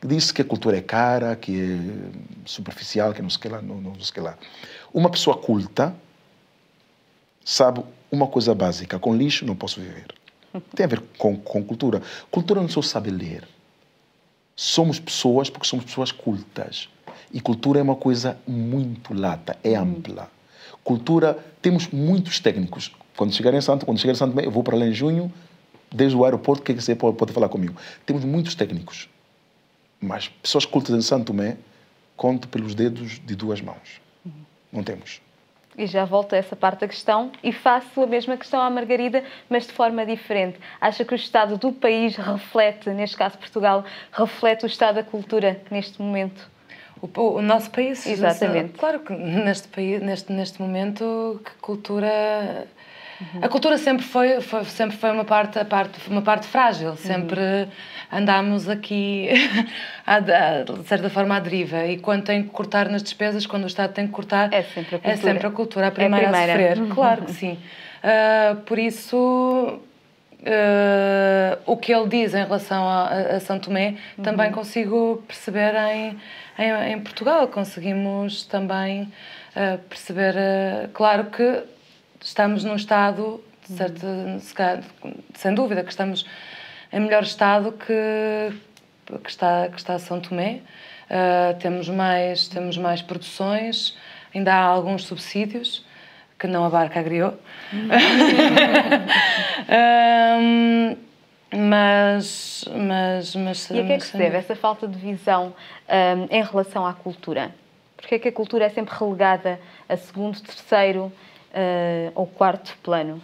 Diz que a cultura é cara, que é superficial, que não sei o que lá, não sei o que lá. Uma pessoa culta sabe uma coisa básica: com lixo não posso viver. Tem a ver com cultura. Cultura não só sabe ler. Somos pessoas porque somos pessoas cultas. E cultura é uma coisa muito lata, é ampla. Cultura, temos muitos técnicos. Quando chegar em Santo Tomé, eu vou para lá em junho, desde o aeroporto, o que você pode falar comigo? Temos muitos técnicos. Mas pessoas cultas em Santo Tomé, conto pelos dedos de 2 mãos. Não temos. E já volto a essa parte da questão e faço a mesma questão à Margarida, mas de forma diferente. Acha que o estado do país reflete, neste caso Portugal, reflete o estado da cultura neste momento? O nosso país? Exatamente. Claro que neste país, neste momento, que cultura... A cultura sempre foi uma parte frágil, sempre andámos aqui, de certa forma, à deriva. E quando tem que cortar nas despesas, quando o Estado tem que cortar, é sempre a cultura a primeira a sofrer. Claro que sim. Por isso, o que ele diz em relação a São Tomé, também consigo perceber em Portugal. Conseguimos também perceber, claro que estamos num estado, sem dúvida, que estamos em melhor estado que está São Tomé. Temos mais produções, ainda há alguns subsídios, que não abarca a Griot. Mas e a que é que se deve essa falta de visão em relação à cultura? Porque é que a cultura é sempre relegada a segundo, terceiro ou quarto plano?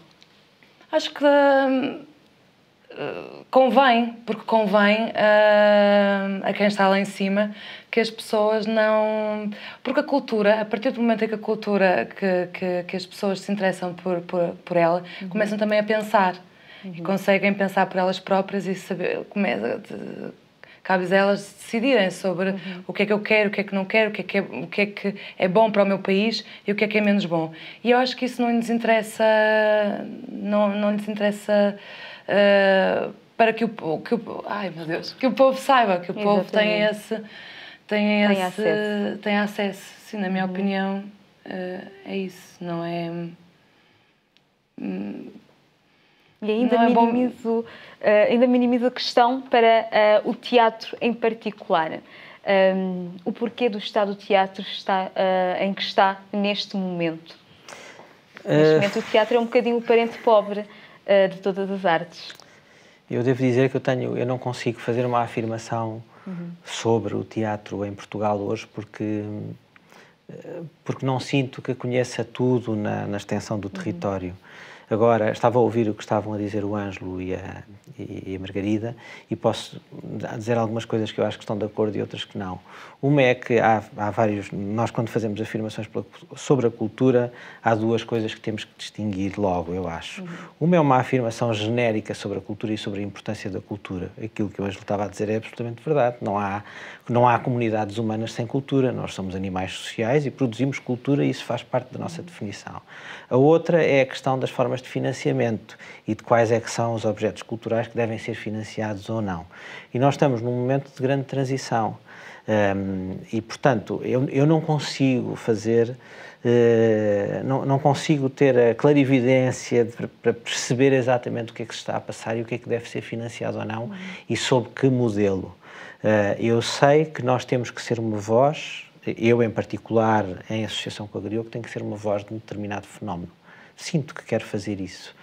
Acho que convém a quem está lá em cima que as pessoas não... Porque a cultura, a partir do momento em que a cultura, que as pessoas se interessam por ela, começam também a pensar. E conseguem pensar por elas próprias e saber... Cabe a elas decidirem sobre o que é que eu quero, o que é que não quero, o que é que é bom para o meu país e o que é menos bom. E eu acho que isso não lhes interessa, não lhes interessa para que o povo saiba, que o povo tem acesso. Sim, na minha opinião, é isso, não é... E ainda minimizo a questão para o teatro em particular. O porquê do estado do teatro em que está neste momento? Neste momento o teatro é um bocadinho o parente pobre de todas as artes. Eu devo dizer que eu não consigo fazer uma afirmação sobre o teatro em Portugal hoje porque não sinto que conheça tudo na extensão do território. Agora, estava a ouvir o que estavam a dizer o Ângelo e a Margarida e posso dizer algumas coisas que eu acho que estão de acordo e outras que não. Uma é que há vários... Nós, quando fazemos afirmações sobre a cultura, há 2 coisas que temos que distinguir logo, eu acho. Uma é uma afirmação genérica sobre a cultura e sobre a importância da cultura. Aquilo que o Ângelo estava a dizer é absolutamente verdade. Não há comunidades humanas sem cultura. Nós somos animais sociais e produzimos cultura e isso faz parte da nossa definição. A outra é a questão das formas de financiamento e de quais é que são os objetos culturais que devem ser financiados ou não. E nós estamos num momento de grande transição e, portanto, eu não consigo fazer, não consigo ter a clarividência para perceber exatamente o que é que se está a passar e o que é que deve ser financiado ou não e sob que modelo. Eu sei que nós temos que ser uma voz, eu em particular, em associação com a Griot, que tem que ser uma voz de um determinado fenómeno. Sinto que quero fazer isso.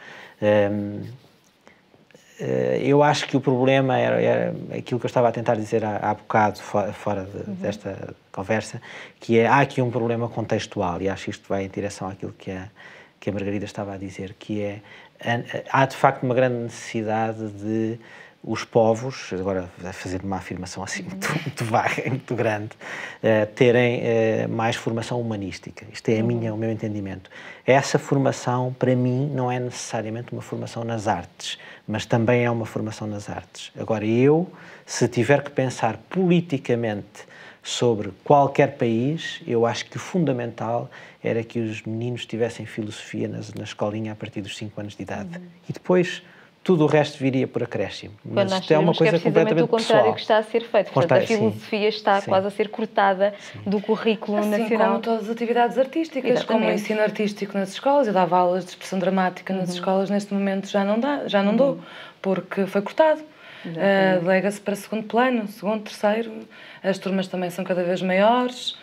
Eu acho que o problema era aquilo que eu estava a tentar dizer há bocado, fora desta conversa, que há aqui um problema contextual, e acho que isto vai em direção àquilo que a Margarida estava a dizer, que há de facto uma grande necessidade de os povos, agora a fazer uma afirmação assim muito vaga e muito grande, terem mais formação humanística. Isto é o meu entendimento. Essa formação, para mim, não é necessariamente uma formação nas artes, mas também é uma formação nas artes. Agora, se tiver que pensar politicamente sobre qualquer país, eu acho que o fundamental era que os meninos tivessem filosofia na escolinha a partir dos 5 anos de idade. E depois tudo o resto viria por acréscimo. Mas isto é uma coisa completamente o contrário pessoal. Que está a ser feito. Portanto, a filosofia está quase a ser cortada do currículo nacional. Como todas as atividades artísticas, exatamente. Como o ensino artístico nas escolas. Eu dava aulas de expressão dramática nas escolas, neste momento já não dou, porque foi cortado. Delega-se para segundo plano, segundo, terceiro. As turmas também são cada vez maiores.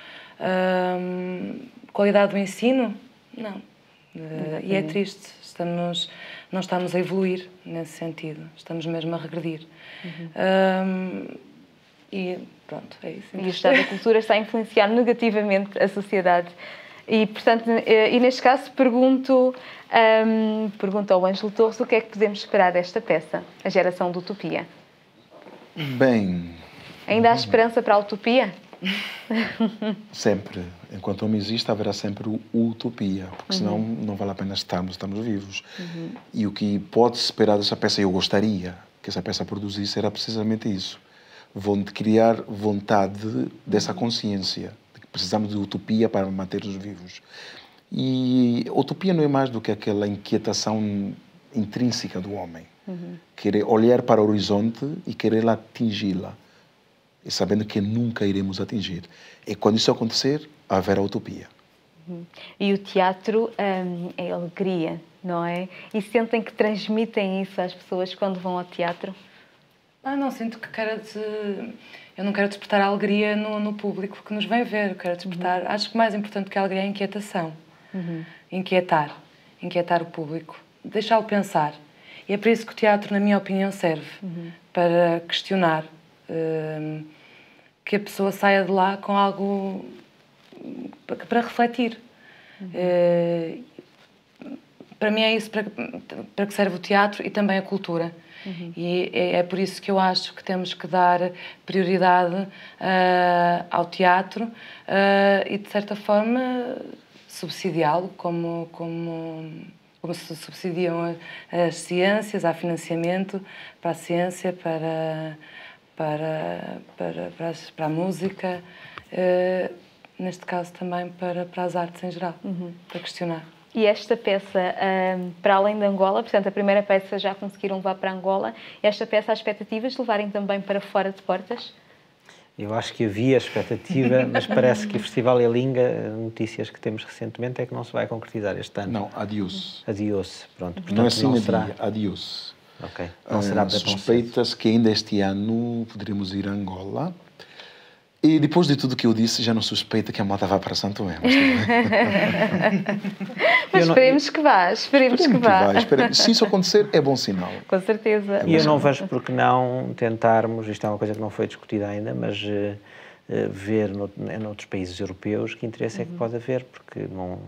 Qualidade do ensino? Não. E é triste. Não estamos a evoluir nesse sentido. Estamos mesmo a regredir. E pronto, é isso. E o Estado da Cultura está a influenciar negativamente a sociedade. E, portanto, e neste caso pergunto ao Ângelo Torres o que é que podemos esperar desta peça, A Geração de Utopia. Bem... Ainda há esperança para a utopia? Sempre. Enquanto o homem existe, haverá sempre utopia, porque senão não vale a pena estamos vivos. E o que pode esperar dessa peça, eu gostaria que essa peça produzisse, era precisamente isso. De criar vontade dessa consciência, de que precisamos de utopia para manter-nos vivos. E utopia não é mais do que aquela inquietação intrínseca do homem. Querer olhar para o horizonte e querer atingi-la, e sabendo que nunca iremos atingir. E quando isso acontecer, haverá utopia. E o teatro é alegria, não é? E sentem que transmitem isso às pessoas quando vão ao teatro? Não sinto que eu não quero despertar a alegria no público que nos vem ver. Eu quero despertar... Acho que mais importante que a alegria é a inquietação. Inquietar o público, deixá-lo pensar. E é por isso que o teatro, na minha opinião, serve para questionar, que a pessoa saia de lá com algo para refletir. Para mim é isso para que serve o teatro e também a cultura. E é por isso que eu acho que temos que dar prioridade ao teatro e, de certa forma, subsidiá-lo como se subsidiam as ciências, há financiamento para a ciência, para a música, neste caso também para as artes em geral, para questionar. E esta peça, para além de Angola, portanto, a primeira peça já conseguiram levar para Angola, esta peça há expectativas de levarem também para fora de portas? Eu acho que havia expectativa, mas parece que o Festival Elinga, notícias que temos recentemente, é que não se vai concretizar este ano. Não, adiós. Adiós, pronto. Portanto, não é assim, não será... adiós. Ok, não será para suspeitas que ainda este ano poderíamos ir a Angola. E depois de tudo que eu disse, já não suspeita que a malta vá para Santo Tomé. Mas esperemos que vá, esperemos que vá. Se isso acontecer, é bom sinal. Com certeza. E eu não vejo por que não tentarmos, isto é uma coisa que não foi discutida ainda, mas ver em outros países europeus que interesse é que pode haver, porque não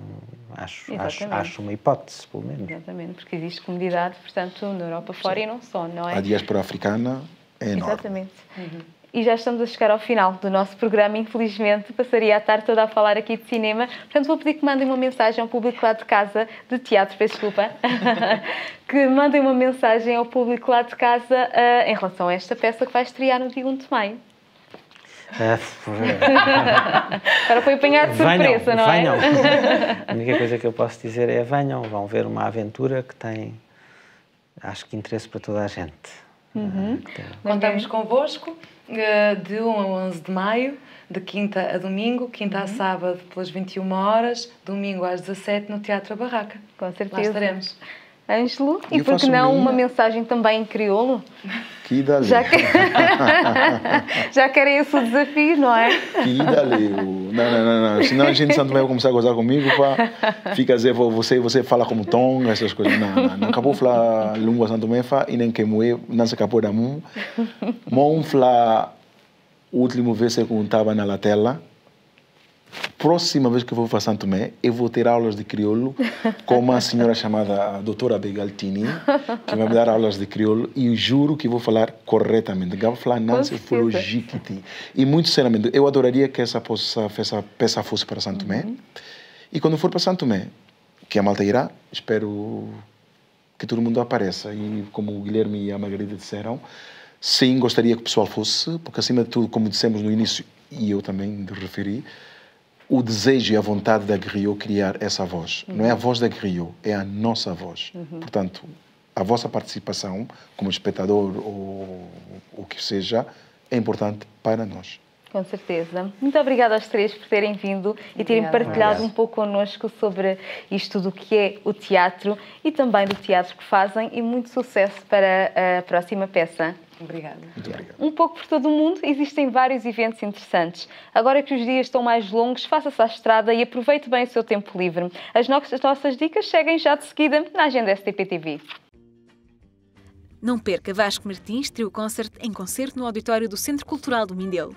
acho uma hipótese, pelo menos. Exatamente, porque existe comunidade, portanto, na Europa fora e não só, não é? A diáspora africana é enorme. Exatamente. E já estamos a chegar ao final do nosso programa, infelizmente, passaria a tarde toda a falar aqui de cinema, portanto vou pedir que mandem uma mensagem ao público lá de casa, de teatro, peço desculpa, que mandem uma mensagem ao público lá de casa em relação a esta peça que vai estrear no dia 1 de maio. Agora foi apanhado de surpresa, não é? Venham. A única coisa que eu posso dizer é venham, vão ver uma aventura que tem, acho que, interesse para toda a gente. Contamos convosco de 1 a 11 de maio, de quinta a domingo, quinta a sábado pelas 21 horas, domingo às 17 no Teatro A Barraca. Com certeza. Lá estaremos. Ângelo, e por que não uma mensagem também em crioulo? Que dali. Já querem esse desafio, não é? Que dali. Não. Senão a gente Santo vai começar a gozar comigo, fica a dizer, você fala como tom, essas coisas. Não acabou de falar língua Santo Mefa e nem que moer, não se acabou da mão. Mão fala, a última vez que eu estava na tela, próxima vez que eu vou para Santo Tomé, eu vou ter aulas de crioulo com uma senhora chamada doutora Begaltini, que vai me dar aulas de crioulo e eu juro que vou falar corretamente. Eu vou falar Nancy Fologikiti. E muito seriamente, eu adoraria que essa peça fosse para Santo Tomé. E quando for para Santo Tomé, que a malta irá, espero que todo mundo apareça. E como o Guilherme e a Margarida disseram, sim, gostaria que o pessoal fosse, porque acima de tudo, como dissemos no início, e eu também referi, o desejo e a vontade da Griot criar essa voz. Não é a voz da Griot, é a nossa voz. Portanto, a vossa participação como espectador ou o que seja é importante para nós. Com certeza. Muito obrigada aos três por terem vindo e terem partilhado um pouco connosco sobre isto do que é o teatro e também do teatro que fazem, e muito sucesso para a próxima peça. Obrigada. Muito obrigado. Um pouco por todo o mundo existem vários eventos interessantes. Agora que os dias estão mais longos, faça-se à estrada e aproveite bem o seu tempo livre. As nossas dicas seguem já de seguida na agenda STP-TV. Não perca Vasco Martins Trio Concert em concerto no auditório do Centro Cultural do Mindelo.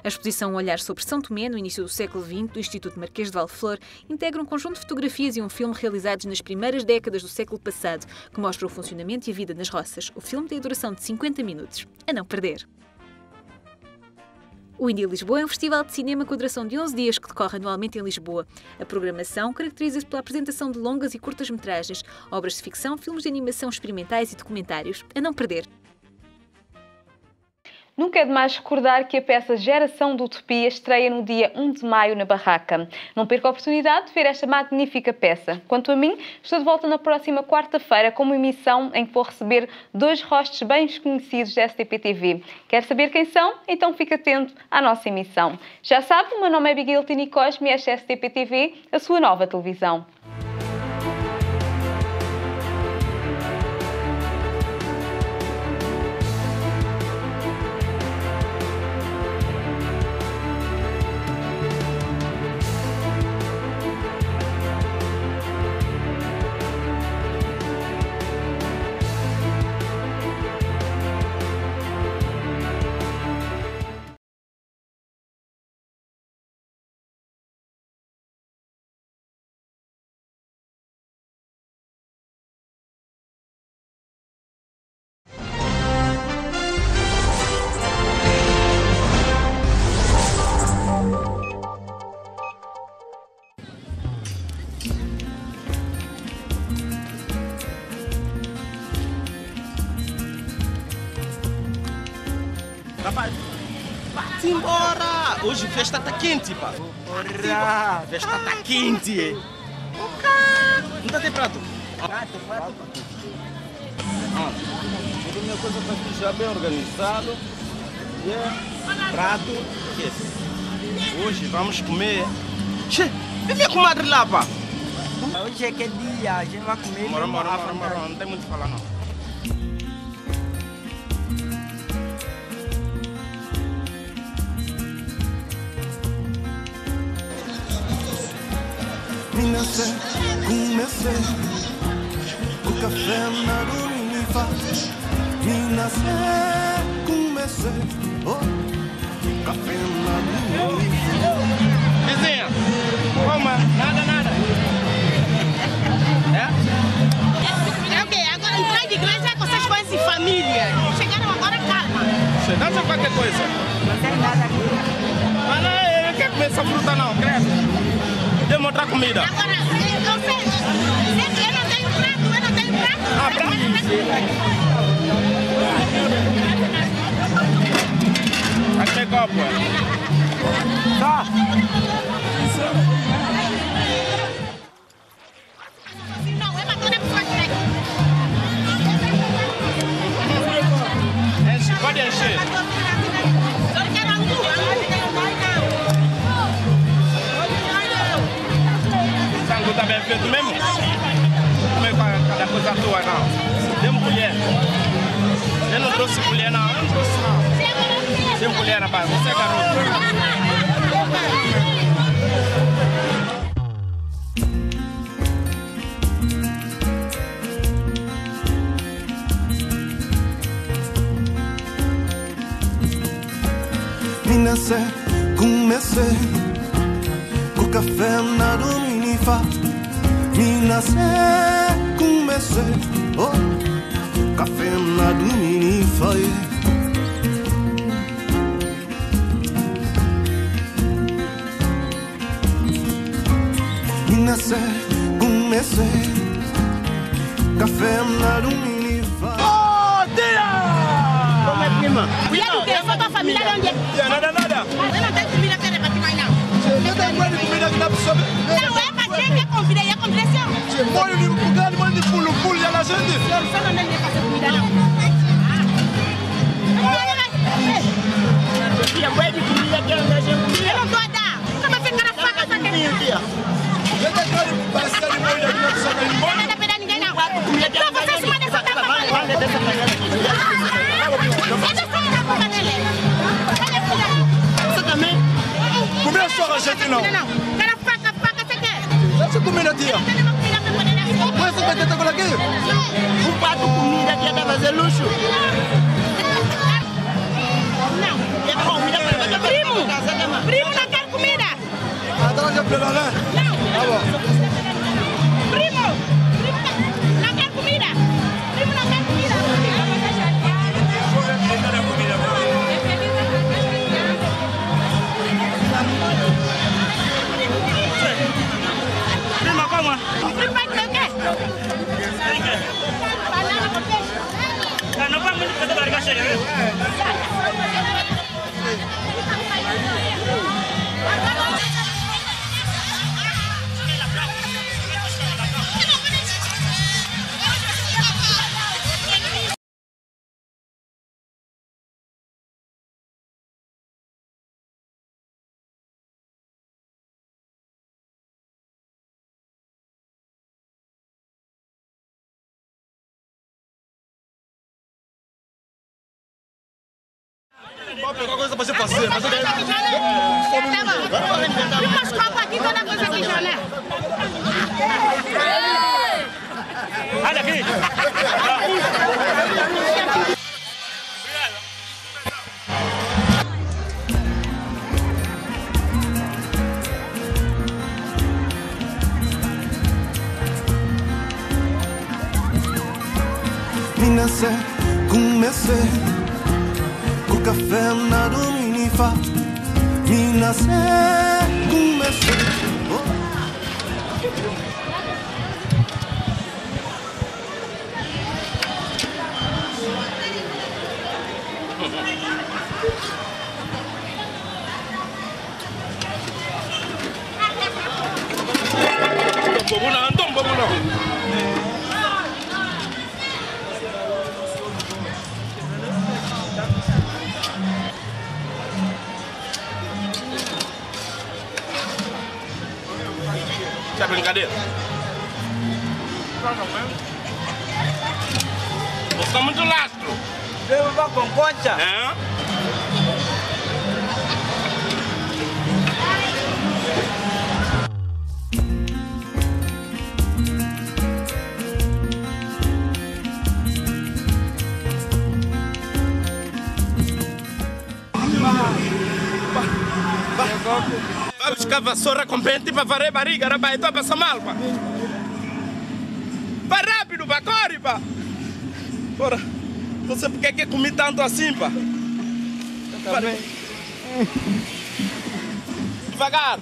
A exposição Um Olhar sobre São Tomé, no início do século XX, do Instituto Marquês de Valflor, integra um conjunto de fotografias e um filme realizados nas primeiras décadas do século passado, que mostra o funcionamento e a vida nas roças. O filme tem a duração de 50 minutos. A não perder! O Indie Lisboa é um festival de cinema com a duração de 11 dias que decorre anualmente em Lisboa. A programação caracteriza-se pela apresentação de longas e curtas-metragens, obras de ficção, filmes de animação experimentais e documentários. A não perder! Nunca é demais recordar que a peça Geração de Utopia estreia no dia 1 de maio na Barraca. Não perca a oportunidade de ver esta magnífica peça. Quanto a mim, estou de volta na próxima quarta-feira com uma emissão em que vou receber 2 rostos bem conhecidos da STP-TV. Quer saber quem são? Então fique atento à nossa emissão. Já sabe, o meu nome é Abigail Tini Cosme e esta é a STP-TV, a sua nova televisão. Rapaz, vai-te embora! Hoje a festa tá quente, pá! Porra! A festa tá quente! Não tá tem prato? Prato. Toda minha coisa tá aqui já bem organizado. Prato. Que é esse? Hoje vamos comer. Che, e minha comadre lá, pá? Hoje é que é dia, a gente vai comer. Mora, não tem muito o que falar, não. Comecei o café na Dominifa. Comecei o café na Dominifa. Vizinha, coma, nada. É o quê? Agora entrar de igreja com essas coisas de família. Chegaram agora, calma. Chegaram a qualquer coisa. Não tem nada aqui. Mas não quer comer essa fruta não, credo. Dê-me outra comida. Agora, eu não tenho prato, Ah, prato? Até copo. Tá. Não, é para toda pessoa que enche, pode encher. Sangue tá bem feito mesmo? Como é cada coisa tua, não? Dê-me colher. Eu não trouxe colher, não. Sem colher, rapaz. Você é garoto. Comecei o café na Dominifa. Comecei o café na Dominifa. Comecei café na Dominifa. Oh, tia! Como é prima? Mulher do quê? Só tua família de onde é? Nada. Eu não tenho comida que é para ti mais não. Eu tenho comida que dá para saber. Não é para quem quer convidar, é a convidação. Molho de de pulo-pulo e a gente. Você não tem que fazer comida, não. Tia, vai de comida que ela deixa comida. Eu não dou a dar. Você vai ficar na faca, sabe? Tia. Eu tenho que passar de molho aqui, não precisa de Não molho. vai dar pra ninguém, não. Comida que ela Não, você se manda essa tapa. vai dessa panela aqui. Deixa eu falar na boca dele. Você também? Comida só a gente não. Não, quero faca, você quer? Deixa comida, tia. Põe essa pequena aqui. Um prato de comida que ia fazer luxo. Primo, não quero comida. Atrás da pela, né? Não. Tá bom. Primo, não quero comida. Primo, não quero comida. Prima, como? Primo, vai comer o quê? Banana com peixe. Não vai muito fazer barriga cheia, né? Vou pegar coisa pra você fazer, mas eu quero... Primo, os copos aqui, toda coisa aqui já, né? Olha aqui. Minasé, comecei o café na Dominifa. Minasé, comecei. Tá brincadeira? Você tá muito lastro. Eu vou com concha. É? Vai buscar vassoura com pente para varrer barriga, rapaz. Então passa mal, pá. Vai rápido, pá. Corre, pá. Bora. Não sei porque que comi tanto assim, pá. Vai. Devagar.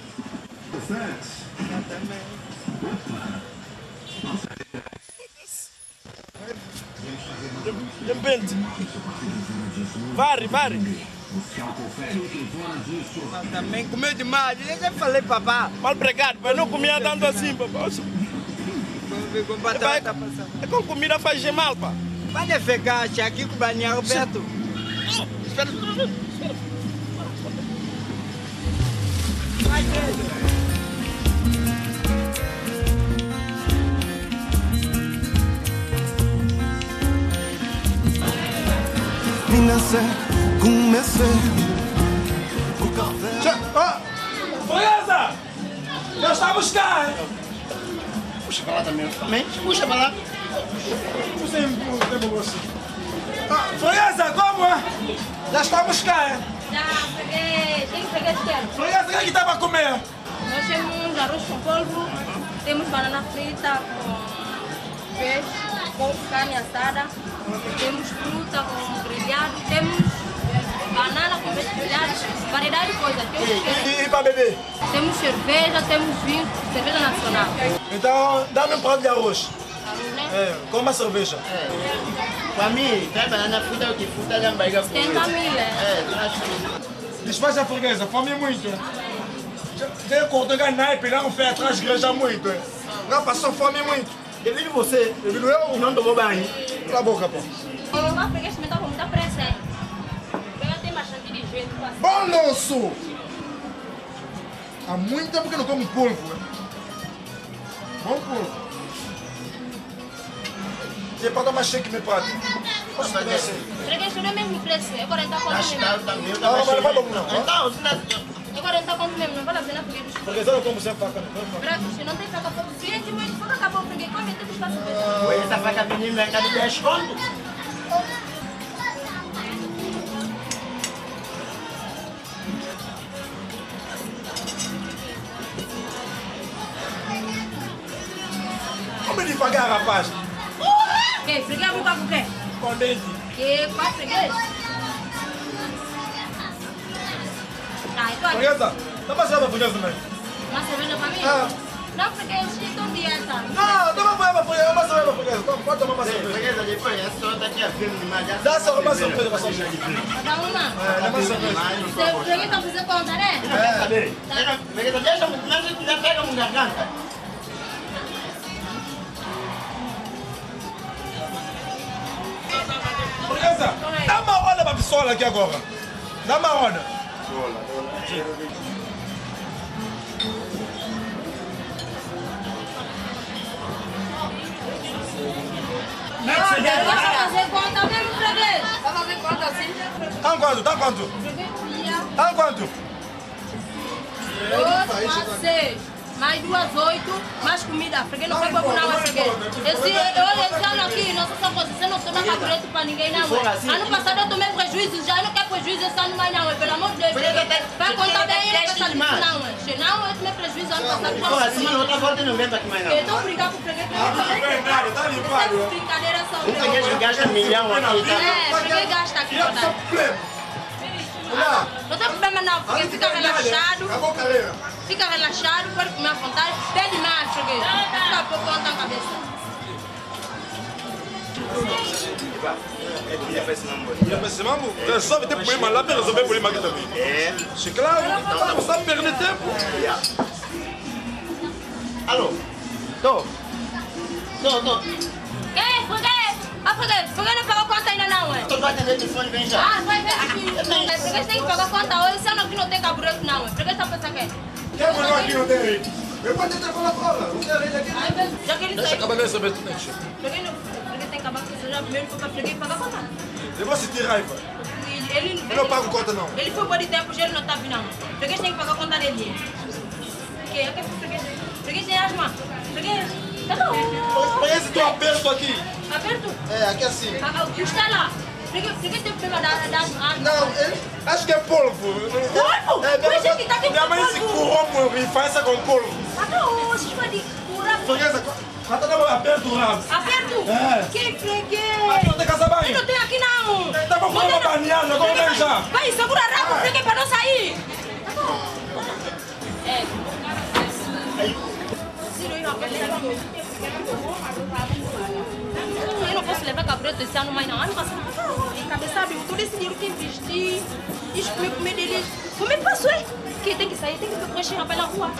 De pente. Varre, varre. Também comeu demais, eu já falei, papá. Mal pregado, mas não comia tanto assim, papá. É com comida faz mal, pá. Vai defecar, aqui com o banheiro perto. Espera. Minasé, comecei o café. Beleza! Já estamos cá, hein? Puxa pra lá também. Puxa pra lá. Beleza, como é? Já estamos cá, hein? Já peguei. Quem peguei quero? Beleza, o que é que está para comer? Nós temos arroz com polvo, temos banana frita com peixe, com carne assada, temos fruta com grelhado, temos banana com peixe grelhado, variedade de coisas. E para beber? Temos cerveja, temos vinho, cerveja nacional. Então, dá-me um prato de arroz. Né? É, com uma cerveja. Para mim, tem banana frita ou que fruta de barriga com Tem família. Despacha freguesa, fome muito. Tem cortar naipe, não fé atrás igreja muito. Não passou fome muito. Devido você. Devido eu? Não tomou banho. Cala a boca, pô. Eu vou pegar esse mental com muita pressa, hein? Eu tenho bastante de jeito. Bom nosso! Há muito tempo que eu não como polvo, hein? Bom polvo. Você paga mais cheque, meu pato. Posso pagar assim? Freguês, eu não é mesmo preço. É 40 conto mesmo. Não, mas não vai bom, não. É 40 conto mesmo, não vale a pena freguês. Freguês, eu não como sem faca. Braço, não tem faca para o cliente, mas faca acabou o freguês. Come, tem que espaço. Essa faca menina é de 10 conto. Como devagar, rapaz? Que? Freguês, eu pago o quê? Com dente. Que? Qual freguês? Tá, então aqui. Freguesa, dá uma cerveja freguesa também. Uma cerveja para mim? Ah. Não, freguês, estou de dieta. Não, dá uma cerveja freguesa. Pode tomar uma cerveja. Freguesa, depois, essa só daqui a filme demais. Dá só uma cerveja para você. Dá uma? Dá uma cerveja. Você freguês está fazendo conta, né? Freguesa, deixa eu pega um garganta. Freguesa, dá uma roda para a pistola aqui agora. Dá uma roda. Eu vou fazer conta mesmo, freguês. Vai fazer conta assim? Tá quanto? Tá quanto? Tá quanto? 2 mais 6. Mais 2, 8, mais comida. Freguês não vai pouco não, freguês. Esse ano aqui, nossa só você não toma carburante para ninguém não. Ano passado eu tomei prejuízo, já eu não quero prejuízo esse ano mais não, pelo amor de Deus. Vai contar bem ele que essa disso não. Senão eu tomei prejuízo ano passado. Assim, outra volta não vem aqui mais não. Então brigar com o freguês. Tá limpado. Brincadeira só. O freguês gasta milhão aqui. É, freguês gasta aqui. Não tem problema não, porque fica relaxado. Fica relaxado, pode comer à vontade. Pede mais, freguês. Fica por conta na cabeça. Resolve ter problema lá para resolver problema aqui também. É. Claro, não sabe perder tempo. Alô? Tô. Ei, freguês! Ah, freguês não pagou conta ainda não, é? Tô batendo o telefone, vem já. Ah, vai ver aqui. Freguês tem que pagar conta hoje, esse ano aqui não tem carburante não, é? Freguês tá pensando que quem mandou aqui não tem? Eu vou ter telefone fora. Não tem rede aqui. Já que ele deixa acabar de receber tudo. Freguês tem que acabar com isso já primeiro para freguês pagar conta. Eu vou sentir raiva. Eu não pago conta não. Ele foi por de tempo, ele não tá vindo não. Freguês tem que pagar conta dele. O quê? Freguês tem asma. Freguês, tá bom. Conhece teu aperto aqui? Aperto? É, aqui assim. Está lá. Freguês tem problema da asma. Não, acho que é polvo. Polvo? É, Por isso que tá aqui minha mãe se curou em infância com polvo. Tá bom, vocês podem curar. Freguesa, tá dando aperto o rabo. Aperto? É. Que freguês? Aqui não tem casa banho? Eu não tenho aqui não. Tá bom, vamos pra banhar, agora vem já. Vai, segura rabo, freguês, pra não sair. Tá bom. É. Eu não posso levar cabrito esse ano mais não. Ano passado, sabe, todo esse dinheiro que investi, excluir comer deles. Como é que passou, hein? Que tem que sair, tem que ir com o rapaz na rua.